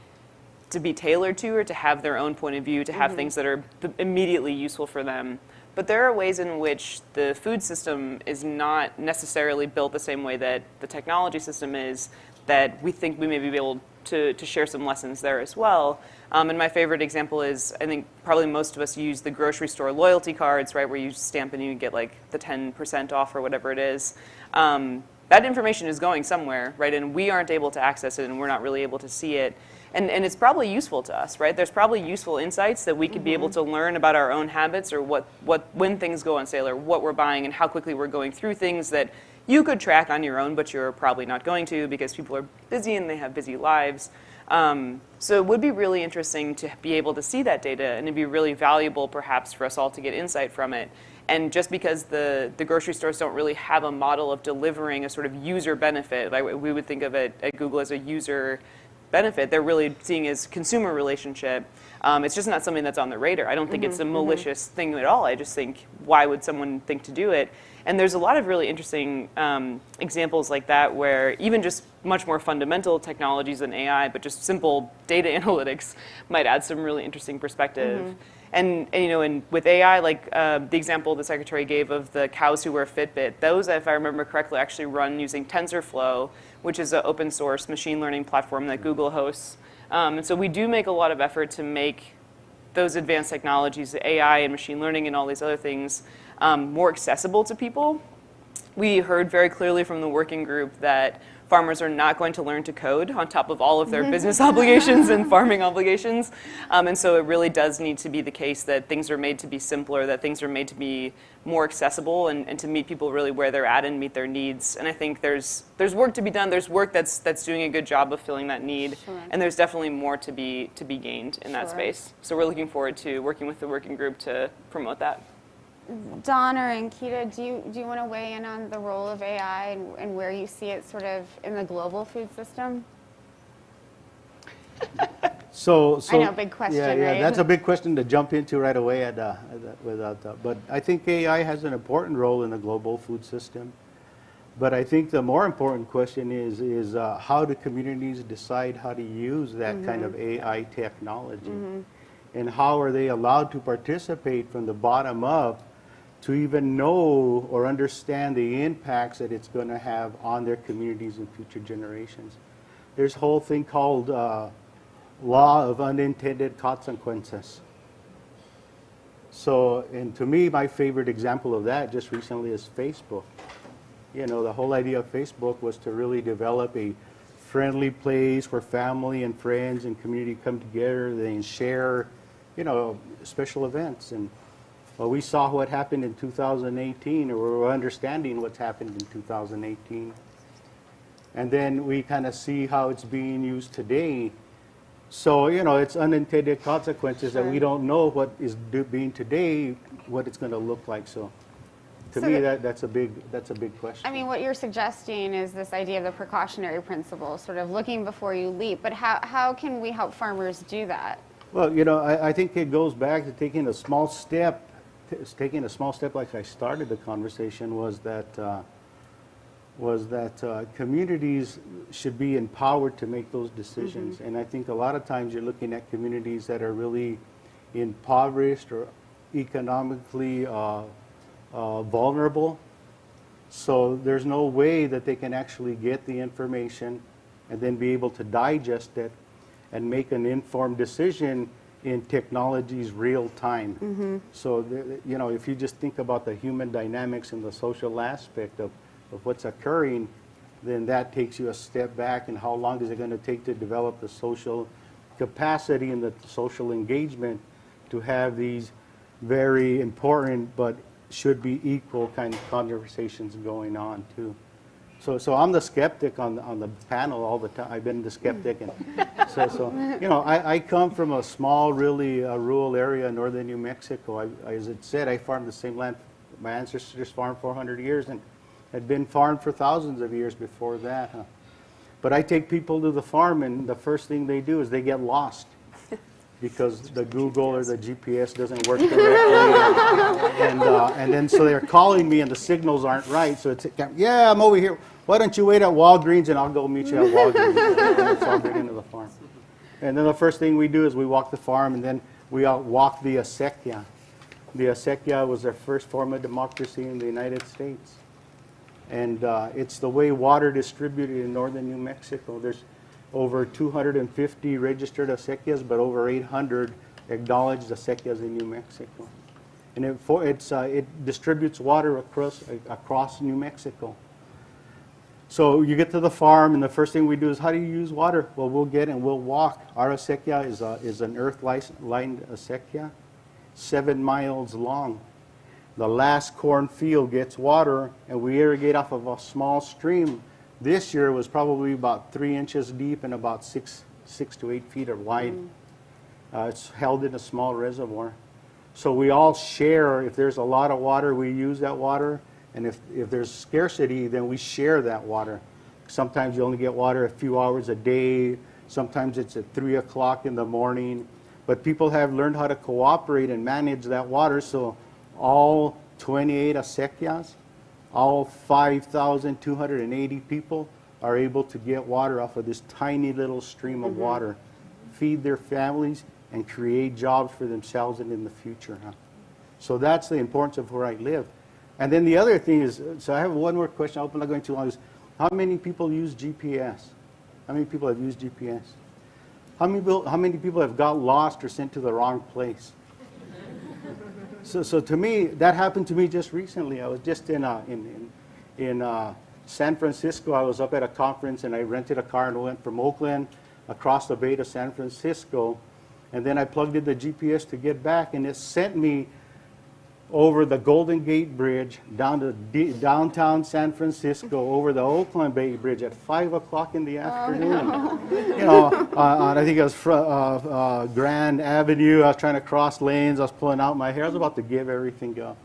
Speaker 4: tailored to or to have their own point of view, to have things that are immediately useful for them. But there are ways in which the food system is not necessarily built the same way that the technology system is, that we think we may be able to share some lessons there as well. And my favorite example is, I think probably most of us use the grocery store loyalty cards, right, where you stamp and you get like the 10% off or whatever it is. that information is going somewhere, right? And we aren't able to access it, and we're not really able to see it. And it's probably useful to us, right? There's probably useful insights that we could be able to learn about our own habits, or when things go on sale, or what we're buying and how quickly we're going through things that you could track on your own, but you're probably not going to because people are busy and they have busy lives. So it would be really interesting to be able to see that data, and it'd be really valuable perhaps for us all to get insight from it. And just because the grocery stores don't really have a model of delivering a sort of user benefit, like we would think of it at Google as a user benefit, they're really seeing as consumer relationship. It's just not something that's on the radar. I don't think it's a malicious thing at all. I just think, why would someone think to do it? And there's a lot of really interesting examples like that, where even just much more fundamental technologies than AI, but just simple data analytics might add some really interesting perspective. And you know, and with AI, like the example the secretary gave of the cows who wear Fitbit, those, if I remember correctly, actually run using TensorFlow, which is an open source machine learning platform that Google hosts. And so we do make a lot of effort to make those advanced technologies, AI and machine learning and all these other things, more accessible to people. We heard very clearly from the working group that farmers are not going to learn to code on top of all of their business obligations and farming obligations. And so it really does need to be the case that things are made to be simpler, that things are made to be more accessible, and to meet people really where they're at and meet their needs. And I think there's work to be done. There's work that's doing a good job of filling that need.
Speaker 3: Sure.
Speaker 4: And there's definitely more to be gained in that
Speaker 3: Sure.
Speaker 4: space. So we're looking forward to working with the working group to promote that.
Speaker 3: Don or Ankita, do you want to weigh in on the role of AI and where you see it sort of in the global food system?
Speaker 5: So
Speaker 3: I know, big question,
Speaker 5: yeah,
Speaker 3: right?
Speaker 5: that's a big question to jump into right away. But I think AI has an important role in the global food system. But I think the more important question is how do communities decide how to use that kind of AI technology, and how are they allowed to participate from the bottom up to even know or understand the impacts that it's going to have on their communities and future generations. There's a whole thing called law of unintended consequences. So, and to me, my favorite example of that just recently is Facebook. You know, the whole idea of Facebook was to really develop a friendly place where family and friends and community come together, they share, you know, special events. And well, we saw what happened in 2018, or we're understanding what's happened in 2018. And then we kind of see how it's being used today. So, you know, it's unintended consequences that we don't know what is being today, what it's going to look like. So, to me, that's a big question.
Speaker 3: I mean, what you're suggesting is this idea of the precautionary principle, sort of looking before you leap. But how can we help farmers do that?
Speaker 5: Well, you know, I think it goes back to taking a small step. Taking a small step, like I started the conversation, was that communities should be empowered to make those decisions. And I think a lot of times you're looking at communities that are really impoverished or economically vulnerable. So there's no way that they can actually get the information and then be able to digest it and make an informed decision in technology's real time. So, you know, if you just think about the human dynamics and the social aspect of what's occurring, then that takes you a step back, and how long is it going to take to develop the social capacity and the social engagement to have these very important but should be equal kind of conversations going on too. So I'm the skeptic on the panel all the time. I've been the skeptic, and so you know, I come from a small, really rural area in northern New Mexico. As it said, I farmed the same land my ancestors farmed for 100 years, and had been farmed for thousands of years before that. But I take people to the farm, and the first thing they do is they get lost because the Google or the GPS doesn't work correctly, and then so they're calling me, and the signals aren't right. So it's, yeah, I'm over here. Why don't you wait at Walgreens, and I'll go meet you at Walgreens. So I'll get into the farm. And then the first thing we do is we walk the farm, and then we walk the acequia. The acequia was their first form of democracy in the United States. And it's the way water distributed in northern New Mexico. There's over 250 registered acequias, but over 800 acknowledged acequias in New Mexico. And it distributes water across New Mexico. So you get to the farm, and the first thing we do is, how do you use water? Well, we'll get and we'll walk. Our acequia is an earth-lined acequia, 7 miles long. The last cornfield gets water, and we irrigate off of a small stream. This year was probably about 3 inches deep and about 6 to 8 feet wide. It's held in a small reservoir. So we all share. If there's a lot of water, we use that water. And if there's scarcity, then we share that water. Sometimes you only get water a few hours a day. Sometimes it's at 3 o'clock in the morning. But people have learned how to cooperate and manage that water. So all 28 acequias, all 5,280 people are able to get water off of this tiny little stream of water, feed their families, and create jobs for themselves and in the future. So that's the importance of where I live. And then the other thing is, so I have one more question. I hope I'm not going too long. Is how many people use GPS? How many people have used GPS? How many people have got lost or sent to the wrong place? So to me, that happened to me just recently. I was just in San Francisco. I was up at a conference, and I rented a car and went from Oakland across the bay to San Francisco. And then I plugged in the GPS to get back, and it sent me over the Golden Gate Bridge down to downtown San Francisco, over the Oakland Bay Bridge at 5 o'clock in the afternoon. No. You know, I think it was Grand Avenue. I was trying to cross lanes. I was pulling out my hair. I was about to give everything up.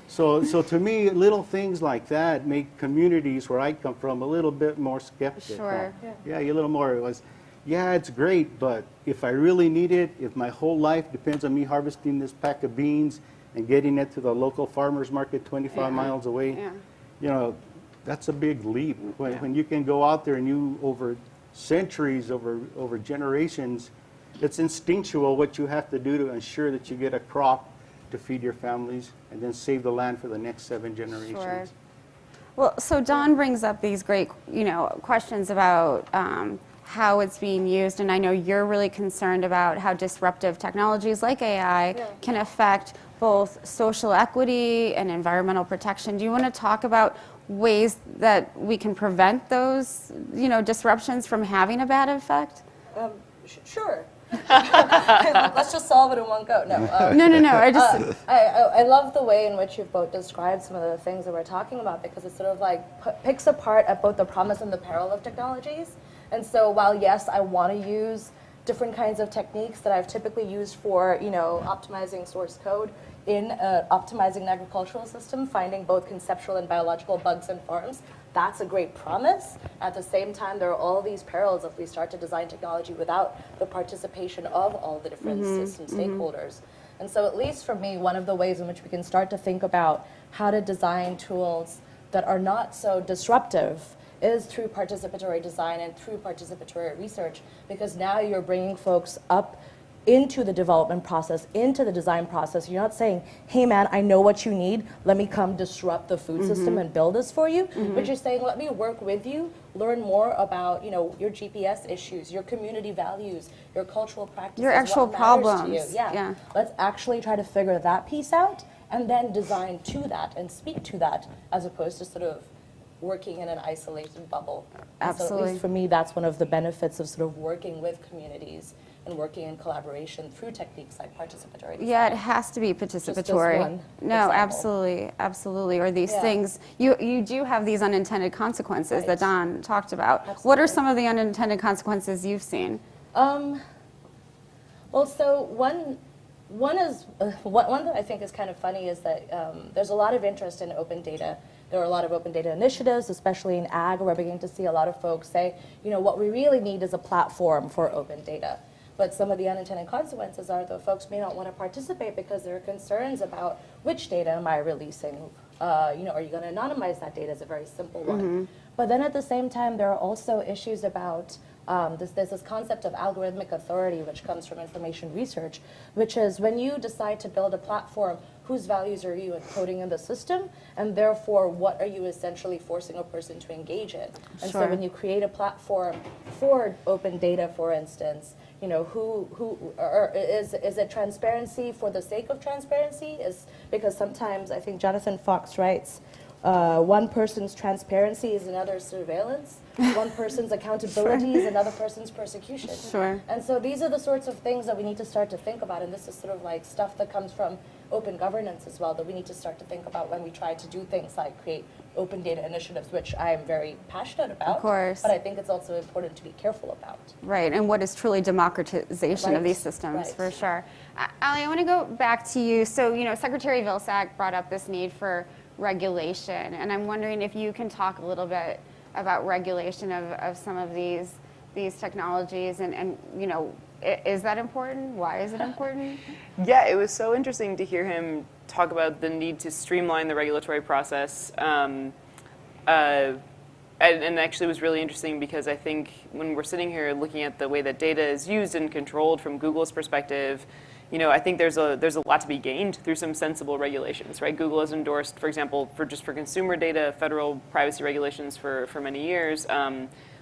Speaker 5: So to me, little things like that make communities where I come from a little bit more skeptical.
Speaker 3: Sure.
Speaker 5: Yeah, a little more. It was, yeah, it's great, but if I really need it, if my whole life depends on me harvesting this pack of beans and getting it to the local farmer's market 25 miles away, you know, that's a big leap. When you can go out there and you, over centuries, over generations, it's instinctual what you have to do to ensure that you get a crop to feed your families and then save the land for the next 7 generations.
Speaker 3: Sure. Well, so Don brings up these great, questions about how it's being used, and I know you're really concerned about how disruptive technologies like AI can affect both social equity and environmental protection. Do you want to talk about ways that we can prevent those, disruptions from having a bad effect?
Speaker 6: Sure. Let's just solve it in one go. No.
Speaker 3: No.
Speaker 6: I love the way in which you've both described some of the things that we're talking about, because it sort of like picks apart at both the promise and the peril of technologies. And so while yes, I want to use different kinds of techniques that I've typically used for, optimizing source code in optimizing an agricultural system, finding both conceptual and biological bugs in farms, that's a great promise. At the same time, there are all these perils if we start to design technology without the participation of all the different system stakeholders. And so at least for me, one of the ways in which we can start to think about how to design tools that are not so disruptive is through participatory design and through participatory research, because now you're bringing folks up into the development process, into the design process. You're not saying, hey man, I know what you need, let me come disrupt the food system and build this for you, but you're saying, let me work with you, learn more about, your GPS issues, your community values, your cultural practices,
Speaker 3: your actual
Speaker 6: what matters
Speaker 3: problems.
Speaker 6: to you. Yeah. Let's actually try to figure that piece out and then design to that and speak to that, as opposed to sort of working in an isolated bubble.
Speaker 3: Absolutely.
Speaker 6: So at least for me, that's one of the benefits of sort of working with communities and working in collaboration through techniques like participatory design.
Speaker 3: Yeah, it has to be participatory.
Speaker 6: one
Speaker 3: No,
Speaker 6: example.
Speaker 3: absolutely. Or these things, you do have these unintended consequences that Don talked about.
Speaker 6: Absolutely.
Speaker 3: What are some of the unintended consequences you've seen?
Speaker 6: Well, so one that I think is kind of funny is that there's a lot of interest in open data. There are a lot of open data initiatives, especially in ag, where we're beginning to see a lot of folks say, what we really need is a platform for open data. But some of the unintended consequences are that folks may not want to participate because there are concerns about which data am I releasing. Are you going to anonymize that data is a very simple one. But then at the same time, there are also issues about there's this concept of algorithmic authority, which comes from information research, which is when you decide to build a platform, whose values are you encoding in the system, and therefore what are you essentially forcing a person to engage in? And so when you create a platform for open data, for instance, is it transparency for the sake of transparency? Is because sometimes I think Jonathan Fox writes, one person's transparency is another's surveillance. One person's accountability is another person's persecution.
Speaker 3: Sure.
Speaker 6: And so these are the sorts of things that we need to start to think about. And this is sort of like stuff that comes from open governance as well, that we need to start to think about when we try to do things like create open data initiatives, which I am very passionate about.
Speaker 3: Of course.
Speaker 6: But I think it's also important to be careful about.
Speaker 3: Right, and what is truly democratization of
Speaker 6: Right,
Speaker 3: these systems,
Speaker 6: right.
Speaker 3: for sure. Ali, I want to go back to you. So, Secretary Vilsack brought up this need for regulation, and I'm wondering if you can talk a little bit about regulation of some of these technologies, and is that important? Why is it important?
Speaker 4: Yeah, it was so interesting to hear him talk about the need to streamline the regulatory process. And actually it was really interesting because I think when we're sitting here looking at the way that data is used and controlled from Google's perspective, I think there's a lot to be gained through some sensible regulations, right? Google has endorsed, for example, for consumer data, federal privacy regulations for many years.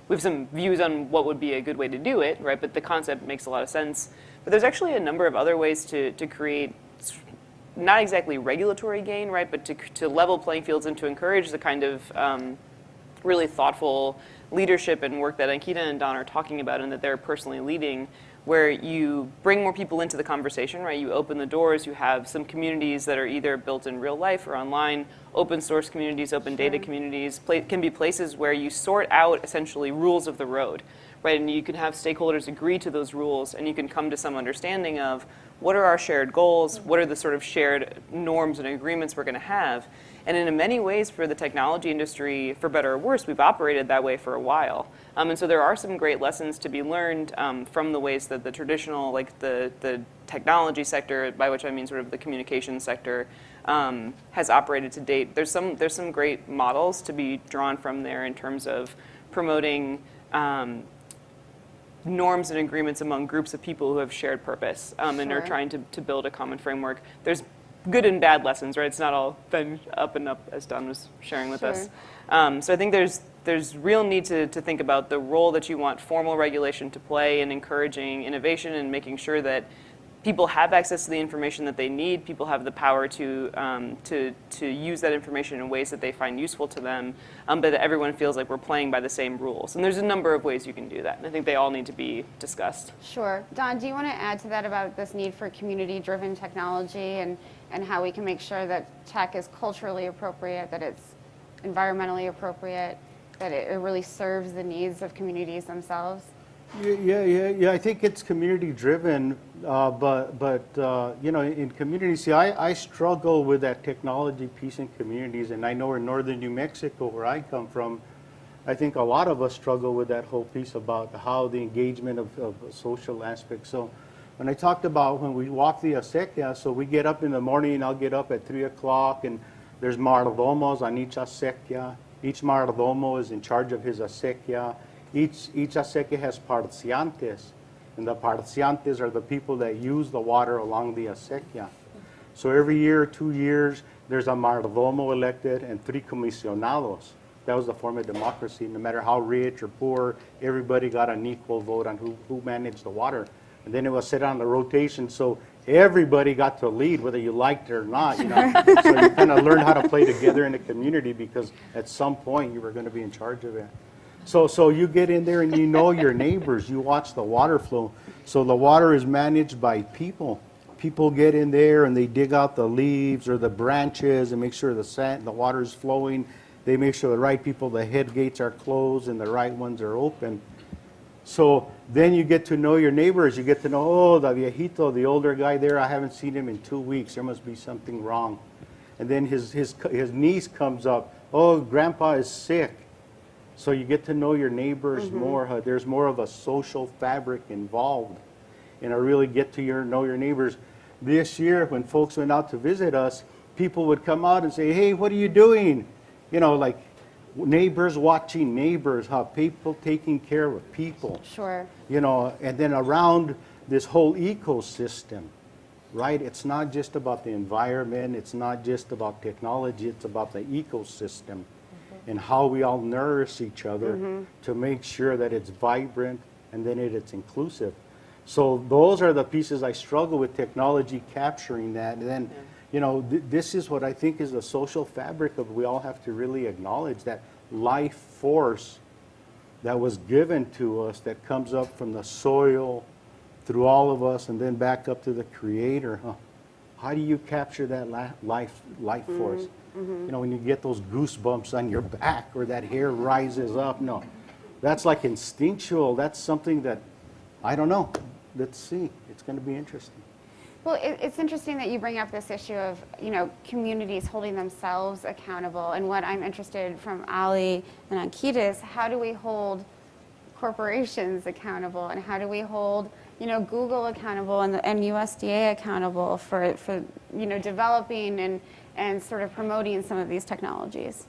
Speaker 4: We have some views on what would be a good way to do it, right? But the concept makes a lot of sense. But there's actually a number of other ways to create not exactly regulatory gain, right? But to level playing fields and to encourage the kind of really thoughtful leadership and work that Ankita and Don are talking about and that they're personally leading, where you bring more people into the conversation, right? You open the doors, you have some communities that are either built in real life or online, open source communities, open data communities, can be places where you sort out essentially rules of the road, right? And you can have stakeholders agree to those rules and you can come to some understanding of what are our shared goals, what are the sort of shared norms and agreements we're gonna have. And in many ways for the technology industry, for better or worse, we've operated that way for a while. And so there are some great lessons to be learned from the ways that the traditional, like the technology sector, by which I mean sort of the communications sector, has operated to date. There's some great models to be drawn from there in terms of promoting norms and agreements among groups of people who have shared purpose and are trying to build a common framework. There's good and bad lessons, right? It's not all been up and up, as Don was sharing with us. So I think there's real need to think about the role that you want formal regulation to play in encouraging innovation and making sure that people have access to the information that they need, people have the power to use that information in ways that they find useful to them, but that everyone feels like we're playing by the same rules. And there's a number of ways you can do that, and I think they all need to be discussed.
Speaker 3: Sure. Don, do you want to add to that about this need for community-driven technology and how we can make sure that tech is culturally appropriate, that it's environmentally appropriate, that it really serves the needs of communities themselves?
Speaker 5: Yeah. I think it's community driven, but in communities, see, I struggle with that technology piece in communities, and I know in northern New Mexico, where I come from, I think a lot of us struggle with that whole piece about how the engagement of social aspects. So when I talked about when we walk the acequia, so we get up in the morning, I'll get up at 3 o'clock, and there's mayordomos on each acequia. Each mayordomo is in charge of his acequia. Each acequia has parciantes, and the parciantes are the people that use the water along the acequia. So every year, 2 years, there's a mayordomo elected and 3 comisionados. That was the form of democracy. No matter how rich or poor, everybody got an equal vote on who managed the water. And then it was set on the rotation, so everybody got to lead, whether you liked it or not. So you kind of learned how to play together in the community because at some point you were going to be in charge of it. So you get in there and you know your neighbors. You watch the water flow. So the water is managed by people. People get in there and they dig out the leaves or the branches and make sure the water is flowing. They make sure the right people, the head gates are closed and the right ones are open. So then you get to know your neighbors. You get to know, oh, the viejito, the older guy there, I haven't seen him in 2 weeks. There must be something wrong. And then his niece comes up. Oh, grandpa is sick. So you get to know your neighbors more. There's more of a social fabric involved. And I really get to know your neighbors. This year, when folks went out to visit us, people would come out and say, hey, what are you doing? Like neighbors watching neighbors, how people taking care of people.
Speaker 3: Sure.
Speaker 5: And then around this whole ecosystem, right? It's not just about the environment. It's not just about technology. It's about the ecosystem and how we all nourish each other to make sure that it's vibrant and then it's inclusive. So those are the pieces I struggle with technology capturing that. And then, you know, this is what I think is the social fabric of, we all have to really acknowledge that life force that was given to us, that comes up from the soil through all of us and then back up to the Creator. How do you capture that life force? You know, when you get those goosebumps on your back or that hair rises up, no. That's like instinctual. That's something that, I don't know. Let's see. It's going to be interesting.
Speaker 3: Well, it's interesting that you bring up this issue of, you know, communities holding themselves accountable. And what I'm interested from Ali and Ankita is, how do we hold corporations accountable, and how do we hold, you know, Google accountable and USDA accountable for you know, developing and sort of promoting some of these technologies?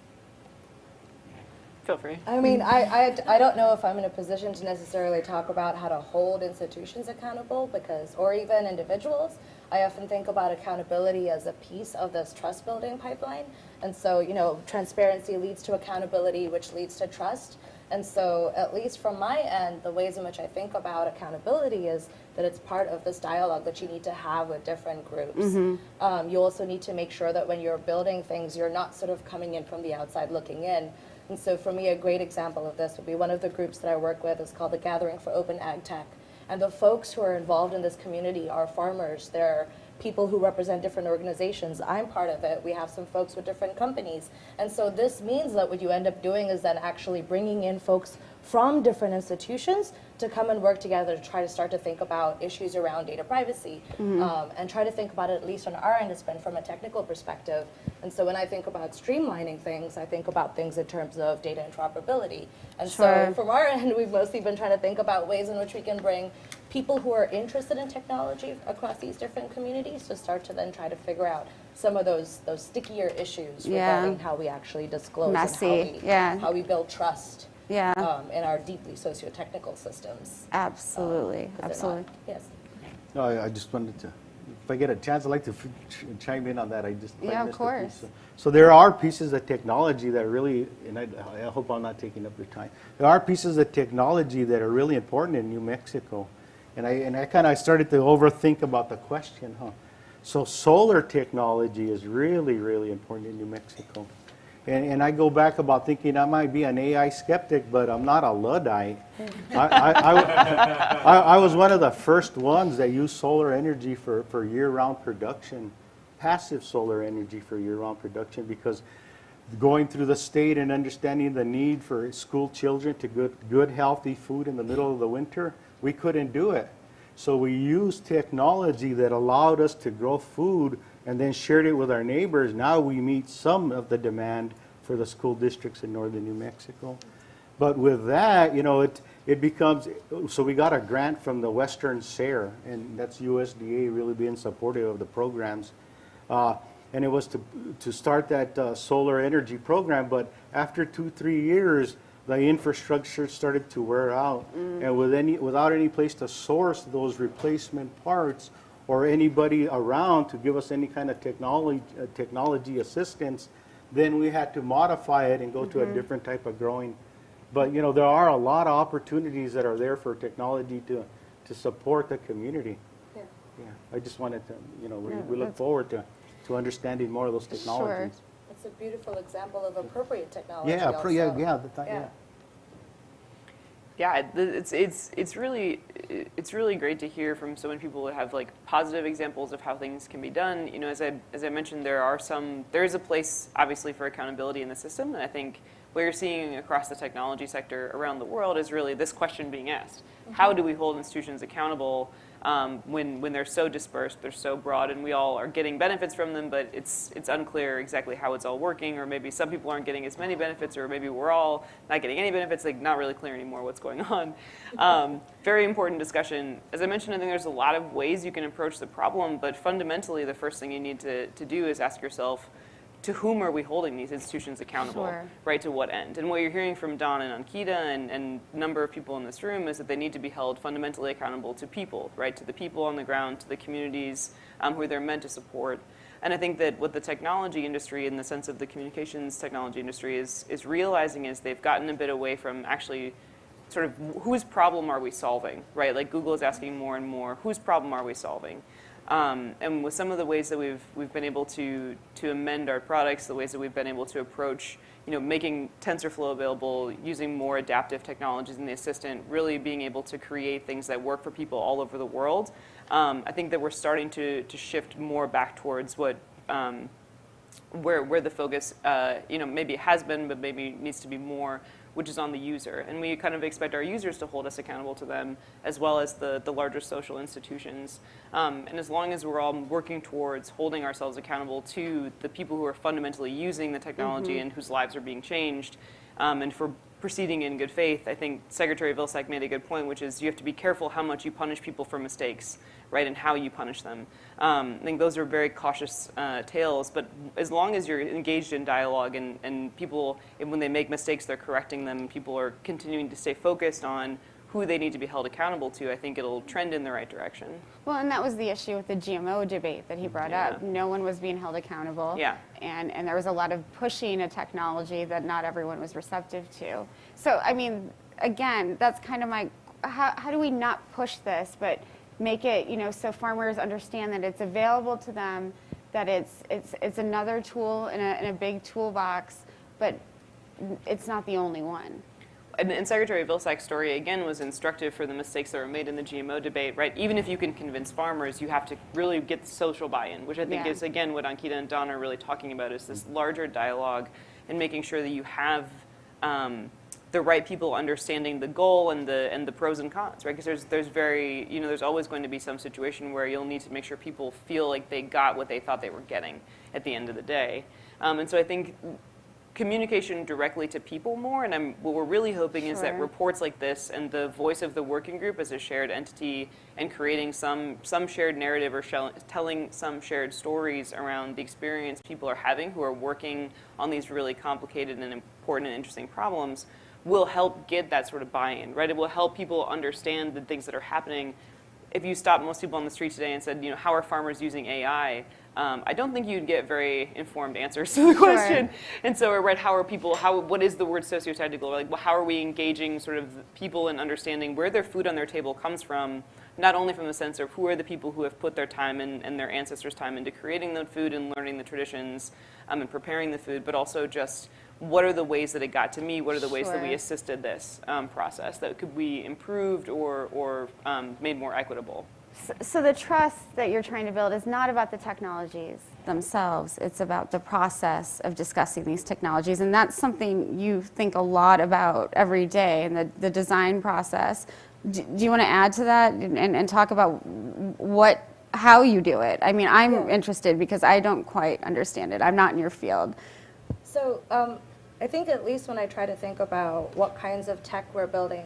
Speaker 4: Feel free.
Speaker 6: I mean, I don't know if I'm in a position to necessarily talk about how to hold institutions accountable, because, or even individuals. I often think about accountability as a piece of this trust building pipeline. And so, you know, transparency leads to accountability, which leads to trust. And so, at least from my end, the ways in which I think about accountability is that it's part of this dialogue that you need to have with different groups. You also need to make sure that when you're building things, you're not sort of coming in from the outside looking in. And so for me, a great example of this would be one of the groups that I work with is called the Gathering for Open Ag Tech. And the folks who are involved in this community are farmers. They're people who represent different organizations. I'm part of it. We have some folks with different companies. And so this means that what you end up doing is then actually bringing in folks from different institutions to come and work together to try to start to think about issues around data privacy, and try to think about it, at least on our end, from a technical perspective. And so when I think about streamlining things, I think about things in terms of data interoperability. And so from our end, we've mostly been trying to think about ways in which we can bring people who are interested in technology across these different communities to start to then try to figure out some of those stickier issues regarding how we actually disclose and how we build trust in our deeply socio-technical systems.
Speaker 3: Absolutely, absolutely.
Speaker 6: Yes.
Speaker 5: No, I just wanted to, if I get a chance, I'd like to chime in on that. I just
Speaker 3: of course.
Speaker 5: So there are pieces of technology that are really, and I hope I'm not taking up your time. There are pieces of technology that are really important in New Mexico, and I kind of started to overthink about the question. So solar technology is really, really important in New Mexico. And I go back about thinking I might be an AI skeptic, but I'm not a Luddite. I was one of the first ones that used solar energy for year-round production, passive solar energy for year-round production, because going through the state and understanding the need for school children to get good, healthy food in the middle of the winter, we couldn't do it. So we used technology that allowed us to grow food and then shared it with our neighbors. Now we meet some of the demand for the school districts in northern New Mexico. But with that, you know, it becomes, so we got a grant from the Western SARE, and that's USDA really being supportive of the programs. And it was to start that solar energy program, but after 2-3 years, the infrastructure started to wear out. And without any place to source those replacement parts, or anybody around to give us any kind of technology assistance, then we had to modify it and go to a different type of growing. But you know, there are a lot of opportunities that are there for technology to support the community. Yeah. I just wanted to, you know, we look forward to understanding more of those technologies.
Speaker 6: It's a beautiful example of appropriate technology.
Speaker 4: Yeah, it's really great to hear from so many people that have like positive examples of how things can be done. You know, as I mentioned, there is a place obviously for accountability in the system, and I think what you're seeing across the technology sector around the world is really this question being asked: how do we hold institutions accountable when they're so dispersed, they're so broad, and we all are getting benefits from them, but it's unclear exactly how it's all working, or maybe some people aren't getting as many benefits, or maybe we're all not getting any benefits, like not really clear anymore what's going on. Very important discussion. As I mentioned, I think there's a lot of ways you can approach the problem, but fundamentally the first thing you need to do is ask yourself, to whom are we holding these institutions accountable, right? To what end? And what you're hearing from Don and Ankita and a number of people in this room is that they need to be held fundamentally accountable to people, right? To the people on the ground, to the communities who they're meant to support. And I think that what the technology industry, in the sense of the communications technology industry, is realizing is they've gotten a bit away from actually sort of whose problem are we solving, right? Like Google is asking more and more, whose problem are we solving? And with some of the ways that we've been able to amend our products, the ways that we've been able to approach, making TensorFlow available, using more adaptive technologies in the assistant, really being able to create things that work for people all over the world. I think that we're starting to shift more back towards what where the focus maybe has been, but maybe needs to be more, which is on the user. And we kind of expect our users to hold us accountable to them, as well as the larger social institutions. And as long as we're all working towards holding ourselves accountable to the people who are fundamentally using the technology and whose lives are being changed, and for proceeding in good faith, I think Secretary Vilsack made a good point, which is you have to be careful how much you punish people for mistakes, right, and how you punish them. I think those are very cautious tales, but as long as you're engaged in dialogue and people, when they make mistakes, they're correcting them, and people are continuing to stay focused on who they need to be held accountable to, I think it'll trend in the right direction.
Speaker 3: Well, and that was the issue with the GMO debate that he brought up. No one was being held accountable.
Speaker 4: Yeah.
Speaker 3: And there was a lot of pushing a technology that not everyone was receptive to. So, I mean, again, that's kind of my, how do we not push this, but make it, so farmers understand that it's available to them, that it's another tool in a big toolbox, but it's not the only one.
Speaker 4: And Secretary Vilsack's story, again, was instructive for the mistakes that were made in the GMO debate, right? Even if you can convince farmers, you have to really get the social buy-in, which I think is, again, what Ankita and Don are really talking about, is this larger dialogue and making sure that you have the right people understanding the goal and the pros and cons, right? Because there's always going to be some situation where you'll need to make sure people feel like they got what they thought they were getting at the end of the day. And so I think communication directly to people more, and what we're really hoping is that reports like this and the voice of the working group as a shared entity and creating some shared narrative or telling some shared stories around the experience people are having who are working on these really complicated and important and interesting problems will help get that sort of buy-in, right? It will help people understand the things that are happening. If you stop most people on the street today and said, how are farmers using AI? I don't think you'd get very informed answers to the question. And so, right, what is the word socio-technical? Like, how are we engaging sort of people in understanding where their food on their table comes from, not only from the sense of who are the people who have put their time and their ancestors' time into creating the food and learning the traditions and preparing the food, but also just what are the ways that it got to me? What are the ways that we assisted this process that could be improved or made more equitable?
Speaker 3: So the trust that you're trying to build is not about the technologies themselves. It's about the process of discussing these technologies. And that's something you think a lot about every day in the design process. Do you want to add to that and talk about how you do it? I mean, I'm interested because I don't quite understand it. I'm not in your field.
Speaker 6: So I think at least when I try to think about what kinds of tech we're building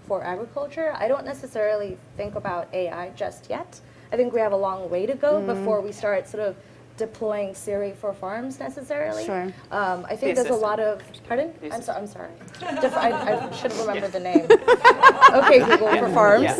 Speaker 6: for agriculture, I don't necessarily think about AI just yet. I think we have a long way to go before we start sort of deploying Siri for farms necessarily.
Speaker 3: Sure.
Speaker 6: I think there's a lot of, pardon? I'm sorry. I should have remembered the name. Okay, Google for farms.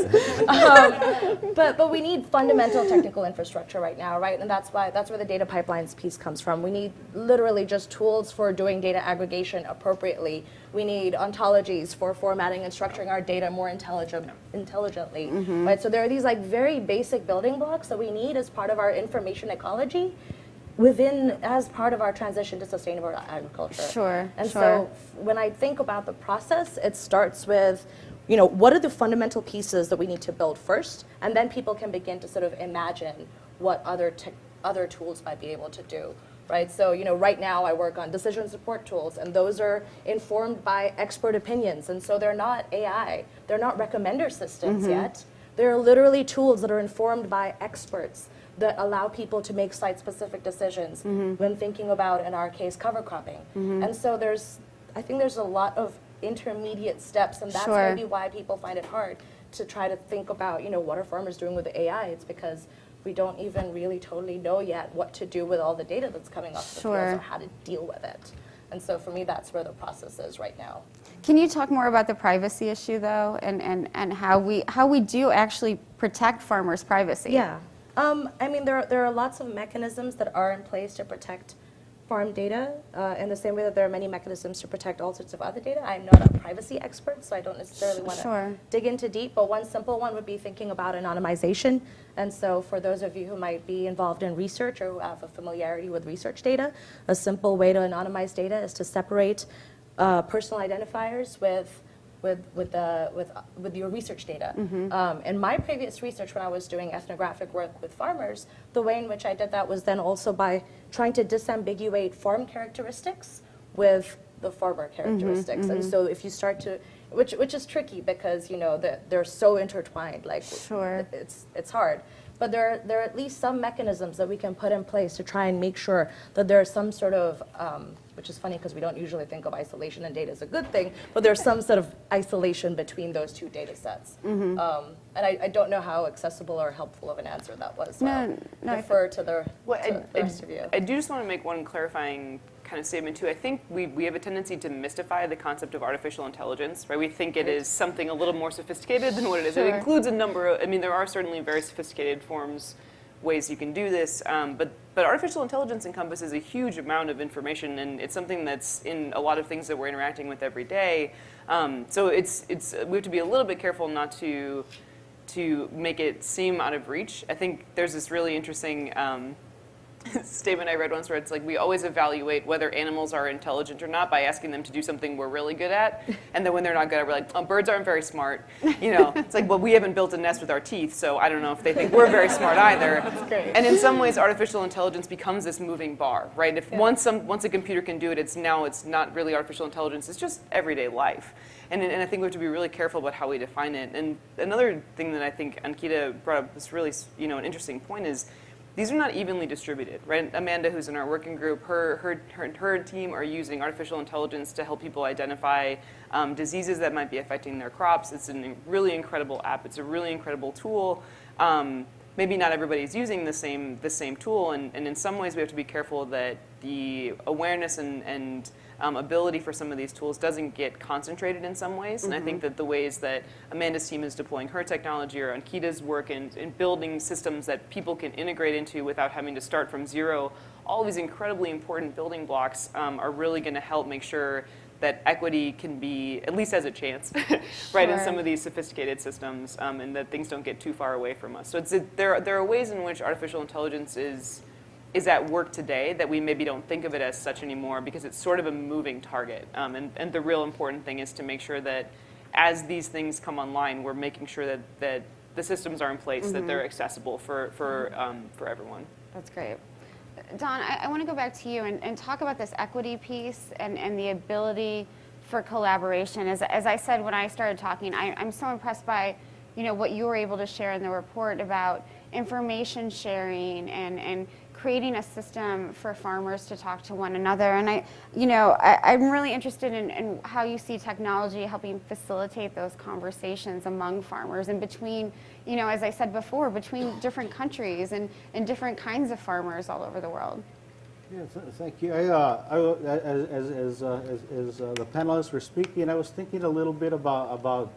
Speaker 6: But we need fundamental technical infrastructure right now, right? And that's where the data pipelines piece comes from. We need literally just tools for doing data aggregation appropriately. We need ontologies for formatting and structuring our data more intelligently, right? So there are these like very basic building blocks that we need as part of our information ecology as part of our transition to sustainable agriculture. So when I think about the process, it starts with, what are the fundamental pieces that we need to build first, and then people can begin to sort of imagine what other tools might be able to do. Right, so right now I work on decision support tools, and those are informed by expert opinions, and so they're not AI, they're not recommender systems yet. They're literally tools that are informed by experts that allow people to make site-specific decisions when thinking about, in our case, cover cropping. And so I think there's a lot of intermediate steps, and that's maybe why people find it hard to try to think about, what are farmers doing with AI? It's because we don't even really totally know yet what to do with all the data that's coming off the fields or how to deal with it. And so for me, that's where the process is right now.
Speaker 3: Can you talk more about the privacy issue, though, and how we do actually protect farmers' privacy?
Speaker 6: Yeah. I mean, there are lots of mechanisms that are in place to protect farm data in the same way that there are many mechanisms to protect all sorts of other data. I'm not a privacy expert, so I don't necessarily want to
Speaker 3: Sure.
Speaker 6: dig into deep, but one simple one would be thinking about anonymization. And so for those of you who might be involved in research or who have a familiarity with research data, a simple way to anonymize data is to separate personal identifiers with your research data. In my previous research, when I was doing ethnographic work with farmers, the way in which I did that was then also by trying to disambiguate farm characteristics with the farmer characteristics. And so if you start to, which is tricky because, you know, they're so intertwined, like
Speaker 3: Sure.
Speaker 6: it's hard. But there are at least some mechanisms that we can put in place to try and make sure that there's some sort of, which is funny because we don't usually think of isolation and data as a good thing, but there's some sort of isolation between those two data sets. And I don't know how accessible or helpful of an answer that was. So
Speaker 3: No,
Speaker 6: I'll defer to the rest of you.
Speaker 4: I do just want to make one clarifying kind of statement too. I think we have a tendency to mystify the concept of artificial intelligence, right? We think it is something a little more sophisticated than what it is. It
Speaker 3: Sure.
Speaker 4: includes a number of, I mean, there are certainly very sophisticated ways you can do this, but artificial intelligence encompasses a huge amount of information, and it's something that's in a lot of things that we're interacting with every day. So we have to be a little bit careful not to make it seem out of reach. I think there's this really interesting statement I read once where it's like we always evaluate whether animals are intelligent or not by asking them to do something we're really good at, and then when they're not good at it, we're like, oh, birds aren't very smart. You know, it's like, well, we haven't built a nest with our teeth, so I don't know if they think we're very smart either.
Speaker 6: That's great.
Speaker 4: And in some ways, artificial intelligence becomes this moving bar, right? If once a computer can do it, it's not really artificial intelligence. It's just everyday life. And I think we have to be really careful about how we define it. And another thing that I think Ankita brought up, this really, you know, an interesting point is, these are not evenly distributed, right? Amanda, who's in our working group, her team are using artificial intelligence to help people identify diseases that might be affecting their crops. It's a really incredible app. It's a really incredible tool. Maybe not everybody's using the same tool, and in some ways we have to be careful that the awareness and ability for some of these tools doesn't get concentrated in some ways. And I think that the ways that Amanda's team is deploying her technology or Ankita's work in building systems that people can integrate into without having to start from zero, all these incredibly important building blocks are really going to help make sure that equity can be, at least has a chance, right, in
Speaker 3: Sure.
Speaker 4: some of these sophisticated systems, and that things don't get too far away from us. So there are ways in which artificial intelligence is at work today that we maybe don't think of it as such anymore because it's sort of a moving target. And the real important thing is to make sure that as these things come online, we're making sure that the systems are in place, that they're accessible for everyone.
Speaker 3: That's great. Don, I want to go back to you and talk about this equity piece and the ability for collaboration. As I said when I started talking, I'm so impressed by, you know, what you were able to share in the report about information sharing and creating a system for farmers to talk to one another. And I'm really interested in how you see technology helping facilitate those conversations among farmers and between, you know, as I said before, between different countries and different kinds of farmers all over the world.
Speaker 5: Yeah, thank you. As the panelists were speaking, I was thinking a little bit about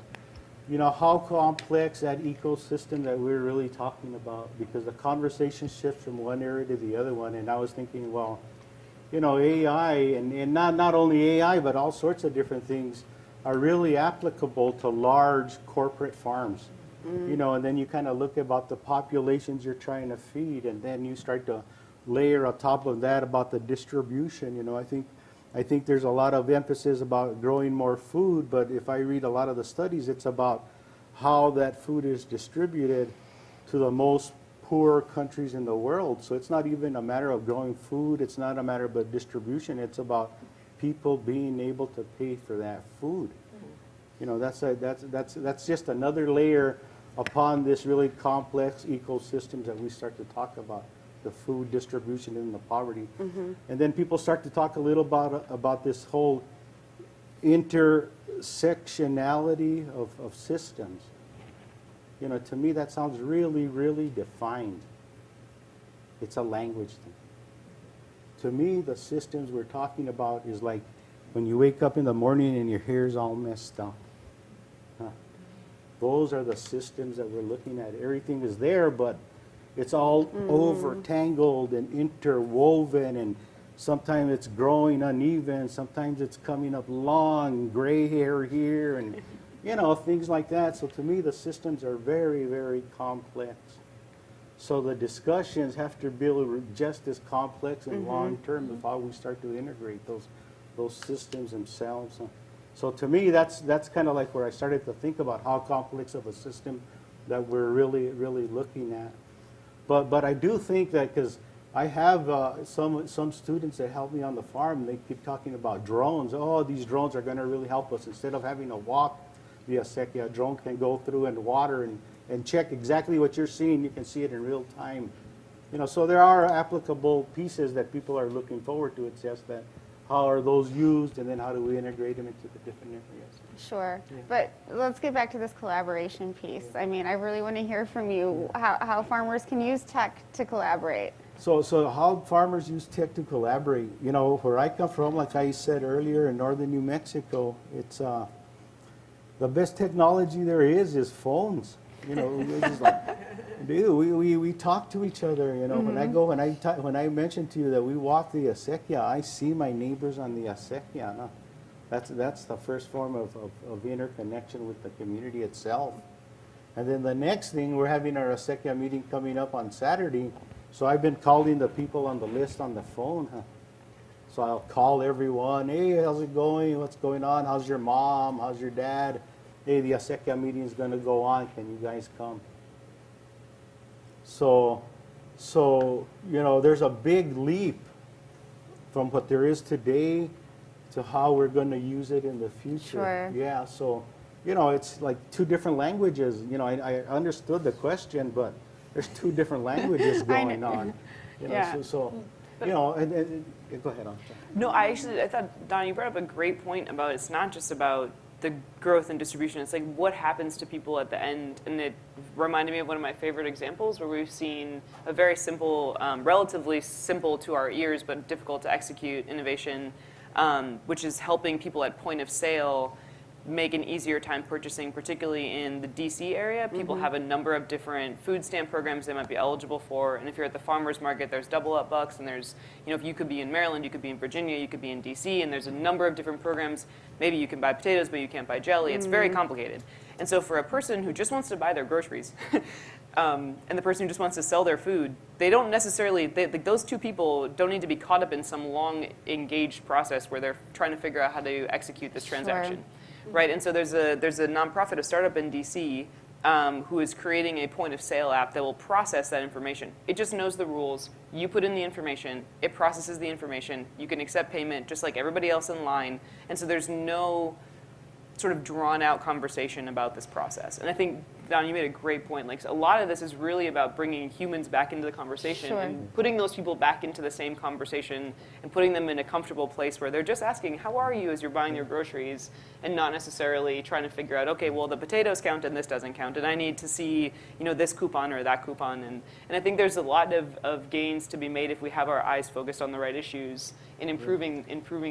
Speaker 5: you know, how complex that ecosystem that we're really talking about, because the conversation shifts from one area to the other one. And I was thinking, well, you know, AI and not only AI, but all sorts of different things are really applicable to large corporate farms. You know, and then you kind of look about the populations you're trying to feed, and then you start to layer on top of that about the distribution. You know, I think there's a lot of emphasis about growing more food, but if I read a lot of the studies, it's about how that food is distributed to the most poor countries in the world. So it's not even a matter of growing food, it's not a matter of distribution, it's about people being able to pay for that food. You know, that's just another layer upon this really complex ecosystems that we start to talk about. The food distribution and the poverty. And then people start to talk a little about this whole intersectionality of systems. You know, to me that sounds really, really defined. It's a language thing. To me, the systems we're talking about is like when you wake up in the morning and your hair's all messed up. Those are the systems that we're looking at. Everything is there, but it's all over-tangled and interwoven, and sometimes it's growing uneven, sometimes it's coming up long, gray hair here, and things like that. So to me, the systems are very, very complex. So the discussions have to be just as complex and long term of how we start to integrate those systems themselves. So to me, that's kind of like where I started to think about how complex of a system that we're really, really looking at. But I do think that, because I have some students that help me on the farm, they keep talking about drones. Oh, these drones are going to really help us. Instead of having to walk the acequia, a drone can go through and water and check exactly what you're seeing. You can see it in real time. So there are applicable pieces that people are looking forward to. It's just that how are those used, and then how do we integrate them into the different areas?
Speaker 3: Sure. But let's get back to this collaboration piece. I mean, I really want to hear from you how farmers can use tech to collaborate.
Speaker 5: So how farmers use tech to collaborate. Where I come from, like I said earlier, in northern New Mexico, it's the best technology there is phones. It's just like, dude, we talk to each other. When I mentioned to you that we walk the acequia, I see my neighbors on the acequia. That's the first form of interconnection with the community itself. And then the next thing, we're having our acequia meeting coming up on Saturday. So I've been calling the people on the list on the phone. So I'll call everyone. Hey, how's it going? What's going on? How's your mom? How's your dad? Hey, the acequia meeting is going to go on. Can you guys come? So there's a big leap from what there is today to how we're going to use it in the future.
Speaker 3: Sure.
Speaker 5: Yeah, so, it's like two different languages. I understood the question, but there's two different languages going on.
Speaker 3: Yeah.
Speaker 5: Go ahead on.
Speaker 4: No, I thought, Don, you brought up a great point about it's not just about the growth and distribution. It's like what happens to people at the end. And it reminded me of one of my favorite examples where we've seen a very simple, relatively simple to our ears, but difficult to execute innovation, which is helping people at point of sale make an easier time purchasing, particularly in the DC area. People have a number of different food stamp programs they might be eligible for. And if you're at the farmer's market, there's double up bucks. And there's, if you could be in Maryland, you could be in Virginia, you could be in DC. And there's a number of different programs. Maybe you can buy potatoes, but you can't buy jelly. It's very complicated. And so for a person who just wants to buy their groceries, and the person who just wants to sell their food, they don't necessarily, those two people don't need to be caught up in some long engaged process where they're trying to figure out how to execute this transaction.
Speaker 3: Sure.
Speaker 4: Right, and so there's a nonprofit, a startup in DC, who is creating a point of sale app that will process that information. It just knows the rules. You put in the information, it processes the information. You can accept payment just like everybody else in line, and so there's no sort of drawn out conversation about this process. And I think, Don, you made a great point. Like, a lot of this is really about bringing humans back into the conversation
Speaker 3: Sure.
Speaker 4: and putting those people back into the same conversation and putting them in a comfortable place where they're just asking, how are you as you're buying your groceries, and not necessarily trying to figure out, okay, well, the potatoes count and this doesn't count, and I need to see, this coupon or that coupon. And I think there's a lot of gains to be made if we have our eyes focused on the right issues in improving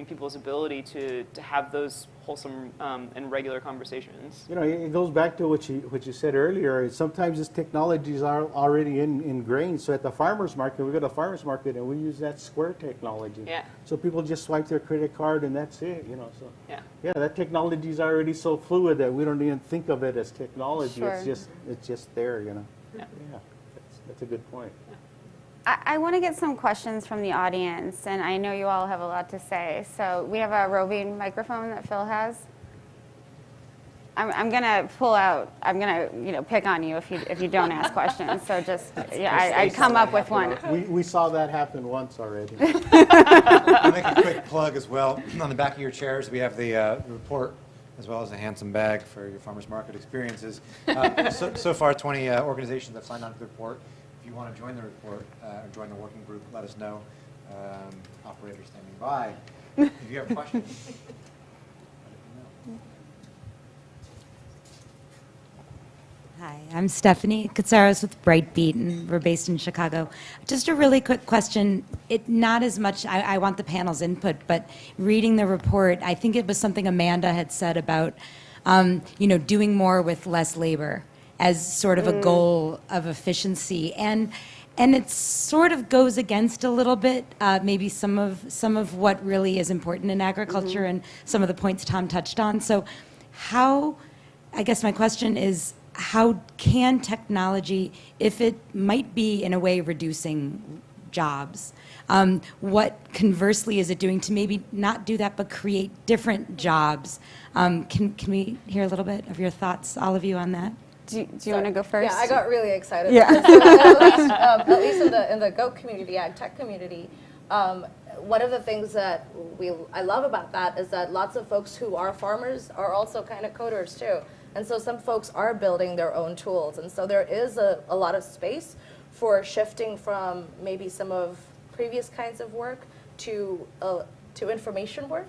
Speaker 4: people's ability to have those wholesome and regular conversations.
Speaker 5: It goes back to what you said earlier. Sometimes this technologies are already ingrained. So at the farmer's market, we go to the farmer's market and we use that Square technology.
Speaker 4: Yeah.
Speaker 5: So people just swipe their credit card and that's it. So
Speaker 4: Yeah.
Speaker 5: that technology is already so fluid that we don't even think of it as technology.
Speaker 3: Sure.
Speaker 5: It's just there.
Speaker 4: Yeah.
Speaker 5: That's a good point.
Speaker 3: I want to get some questions from the audience, and I know you all have a lot to say. So we have a roving microphone that Phil has. I'm going to pull out. I'm going to pick on you if you don't ask questions. So just I'd come up with one.
Speaker 5: We saw that happen once already.
Speaker 1: I'll make a quick plug as well. On the back of your chairs, we have the report, as well as a handsome bag for your farmers market experiences. So far, 20 organizations have signed on to the report. If you want to join the report or join the working group, let us know. Operator standing by. If you have questions, let me know.
Speaker 7: Hi, I'm Stephanie Katsaros with Brightbeat, and we're based in Chicago. Just a really quick question. Not as much, I want the panel's input, but reading the report, I think it was something Amanda had said about, doing more with less labor as sort of a goal of efficiency. And And it sort of goes against a little bit, maybe some of what really is important in agriculture and some of the points Tom touched on. So I guess my question is, how can technology, if it might be in a way reducing jobs, what conversely is it doing to maybe not do that but create different jobs? Can we hear a little bit of your thoughts, all of you, on that?
Speaker 3: Do you want to go first?
Speaker 6: Yeah, I got really excited.
Speaker 3: Yeah.
Speaker 6: At least in the Go community, ag tech community, one of the things that I love about that is that lots of folks who are farmers are also kind of coders too. And so some folks are building their own tools. And so there is a lot of space for shifting from maybe some of previous kinds of work to information work.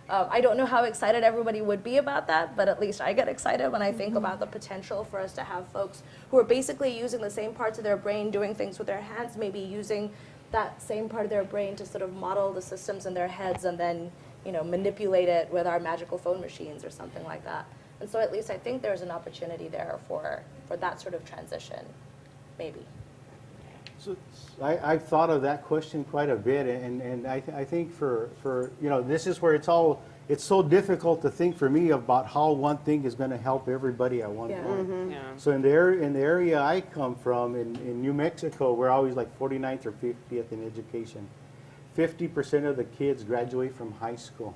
Speaker 6: I don't know how excited everybody would be about that, but at least I get excited when I think about the potential for us to have folks who are basically using the same parts of their brain, doing things with their hands, maybe using that same part of their brain to sort of model the systems in their heads and then, manipulate it with our magical phone machines or something like that. And so at least I think there's an opportunity there for that sort of transition, maybe.
Speaker 5: So I've thought of that question quite a bit, and I think for this is where it's so difficult to think for me about how one thing is going to help everybody at one point.
Speaker 4: Yeah.
Speaker 5: So in the area I come from, in New Mexico, we're always like 49th or 50th in education. 50% of the kids graduate from high school.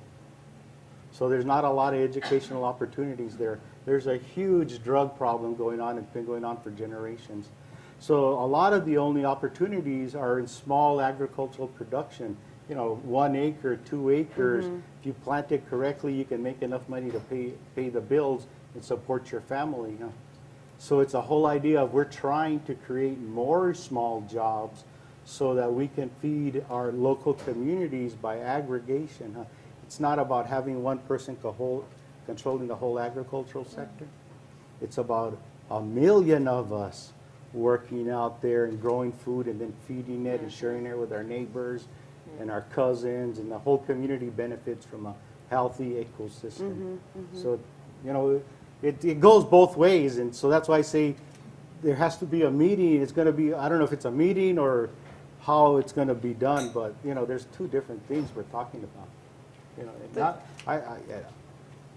Speaker 5: So there's not a lot of educational opportunities there. There's a huge drug problem going on. It's been going on for generations. So a lot of the only opportunities are in small agricultural production. 1 acre, 2 acres. If you plant it correctly, you can make enough money to pay the bills and support your family. So it's a whole idea of we're trying to create more small jobs so that we can feed our local communities by aggregation. It's not about having one person controlling the whole agricultural sector. It's about 1 million of us working out there and growing food and then feeding it and sharing it with our neighbors and our cousins, and the whole community benefits from a healthy ecosystem. So, it goes both ways, and so that's why I say there has to be a meeting. It's going to be, I don't know if it's a meeting or how it's going to be done, but there's two different things we're talking about.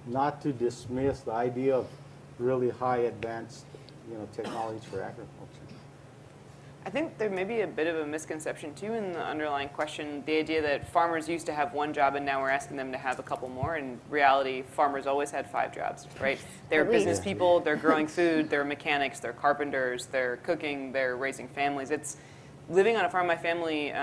Speaker 5: Not to dismiss the idea of really high advanced technologies for agriculture.
Speaker 4: I think there may be a bit of a misconception too in the underlying question, the idea that farmers used to have one job and now we're asking them to have a couple more. In reality, farmers always had 5 jobs, right? They're business people, they're growing food, they're mechanics, they're carpenters, they're cooking, they're raising families. It's living on a farm. My family,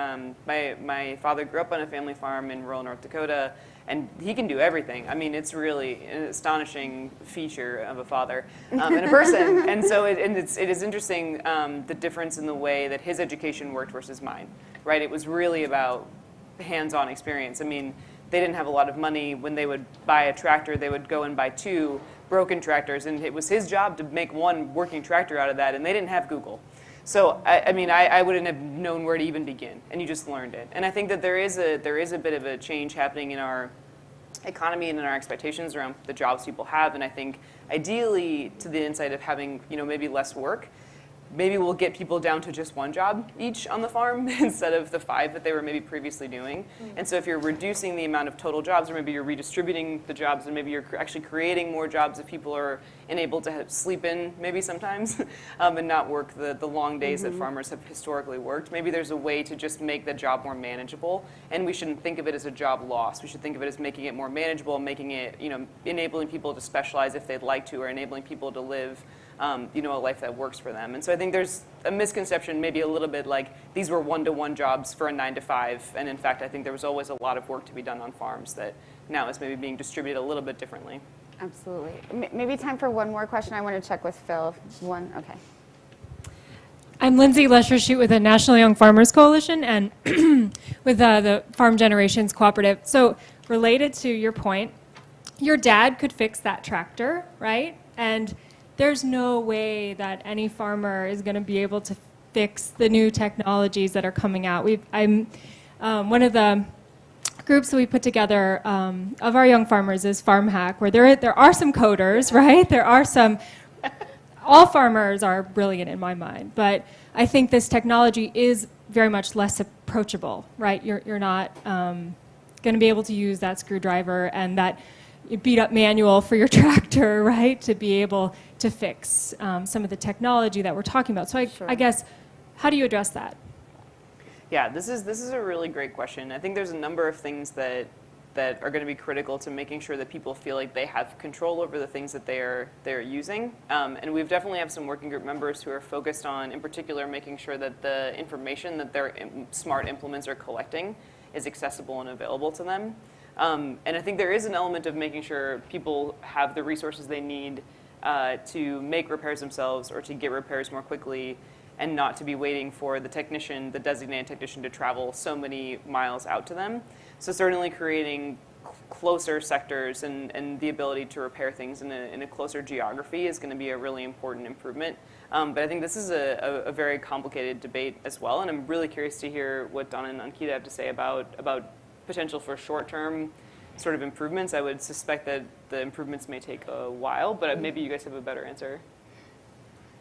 Speaker 4: my father grew up on a family farm in rural North Dakota, and he can do everything. I mean, it's really an astonishing feature of a father and a person. And so it is interesting, the difference in the way that his education worked versus mine, right? It was really about hands-on experience. I mean, they didn't have a lot of money. When they would buy a tractor, they would go and buy 2 broken tractors, and it was his job to make one working tractor out of that, and they didn't have Google. So, I wouldn't have known where to even begin, and you just learned it. And I think that there is a bit of a change happening in our economy and in our expectations around the jobs people have, and I think ideally to the insight of having maybe less work, maybe we'll get people down to just 1 job each on the farm instead of the 5 that they were maybe previously doing. And so if you're reducing the amount of total jobs, or maybe you're redistributing the jobs, and maybe you're actually creating more jobs if people are enabled to sleep in maybe sometimes and not work the long days that farmers have historically worked. Maybe there's a way to just make the job more manageable, and we shouldn't think of it as a job loss. We should think of it as making it more manageable, making it, enabling people to specialize if they'd like to, or enabling people to live a life that works for them. And so I think there's a misconception, maybe a little bit like these were 1-to-1 jobs for a 9-to-5. And in fact, I think there was always a lot of work to be done on farms that now is maybe being distributed a little bit differently.
Speaker 3: Absolutely. Maybe time for one more question. I want to check with Phil. One, okay.
Speaker 8: I'm Lindsay Lesher-Shoot with the National Young Farmers Coalition and with the Farm Generations Cooperative. So related to your point, your dad could fix that tractor, right? And there's no way that any farmer is going to be able to fix the new technologies that are coming out. I'm one of the groups that we put together of our young farmers is Farm Hack, where there are some coders, right? There are some all farmers are brilliant in my mind, but I think this technology is very much less approachable, right? You're not going to be able to use that screwdriver and that beat up manual for your tractor, right, to be able to fix some of the technology that we're talking about. So I guess, how do you address that?
Speaker 4: Yeah, this is a really great question. I think there's a number of things that are going to be critical to making sure that people feel like they have control over the things that they're using. And we've definitely have some working group members who are focused on, in particular, making sure that the information that their smart implements are collecting is accessible and available to them. And I think there is an element of making sure people have the resources they need to make repairs themselves or to get repairs more quickly, and not to be waiting for the technician, the designated technician, to travel so many miles out to them. So certainly creating closer sectors and the ability to repair things in a closer geography is going to be a really important improvement. But I think this is a very complicated debate as well, and I'm really curious to hear what Donna and Ankita have to say about potential for short-term sort of improvements. I would suspect that the improvements may take a while, but maybe you guys have a better answer.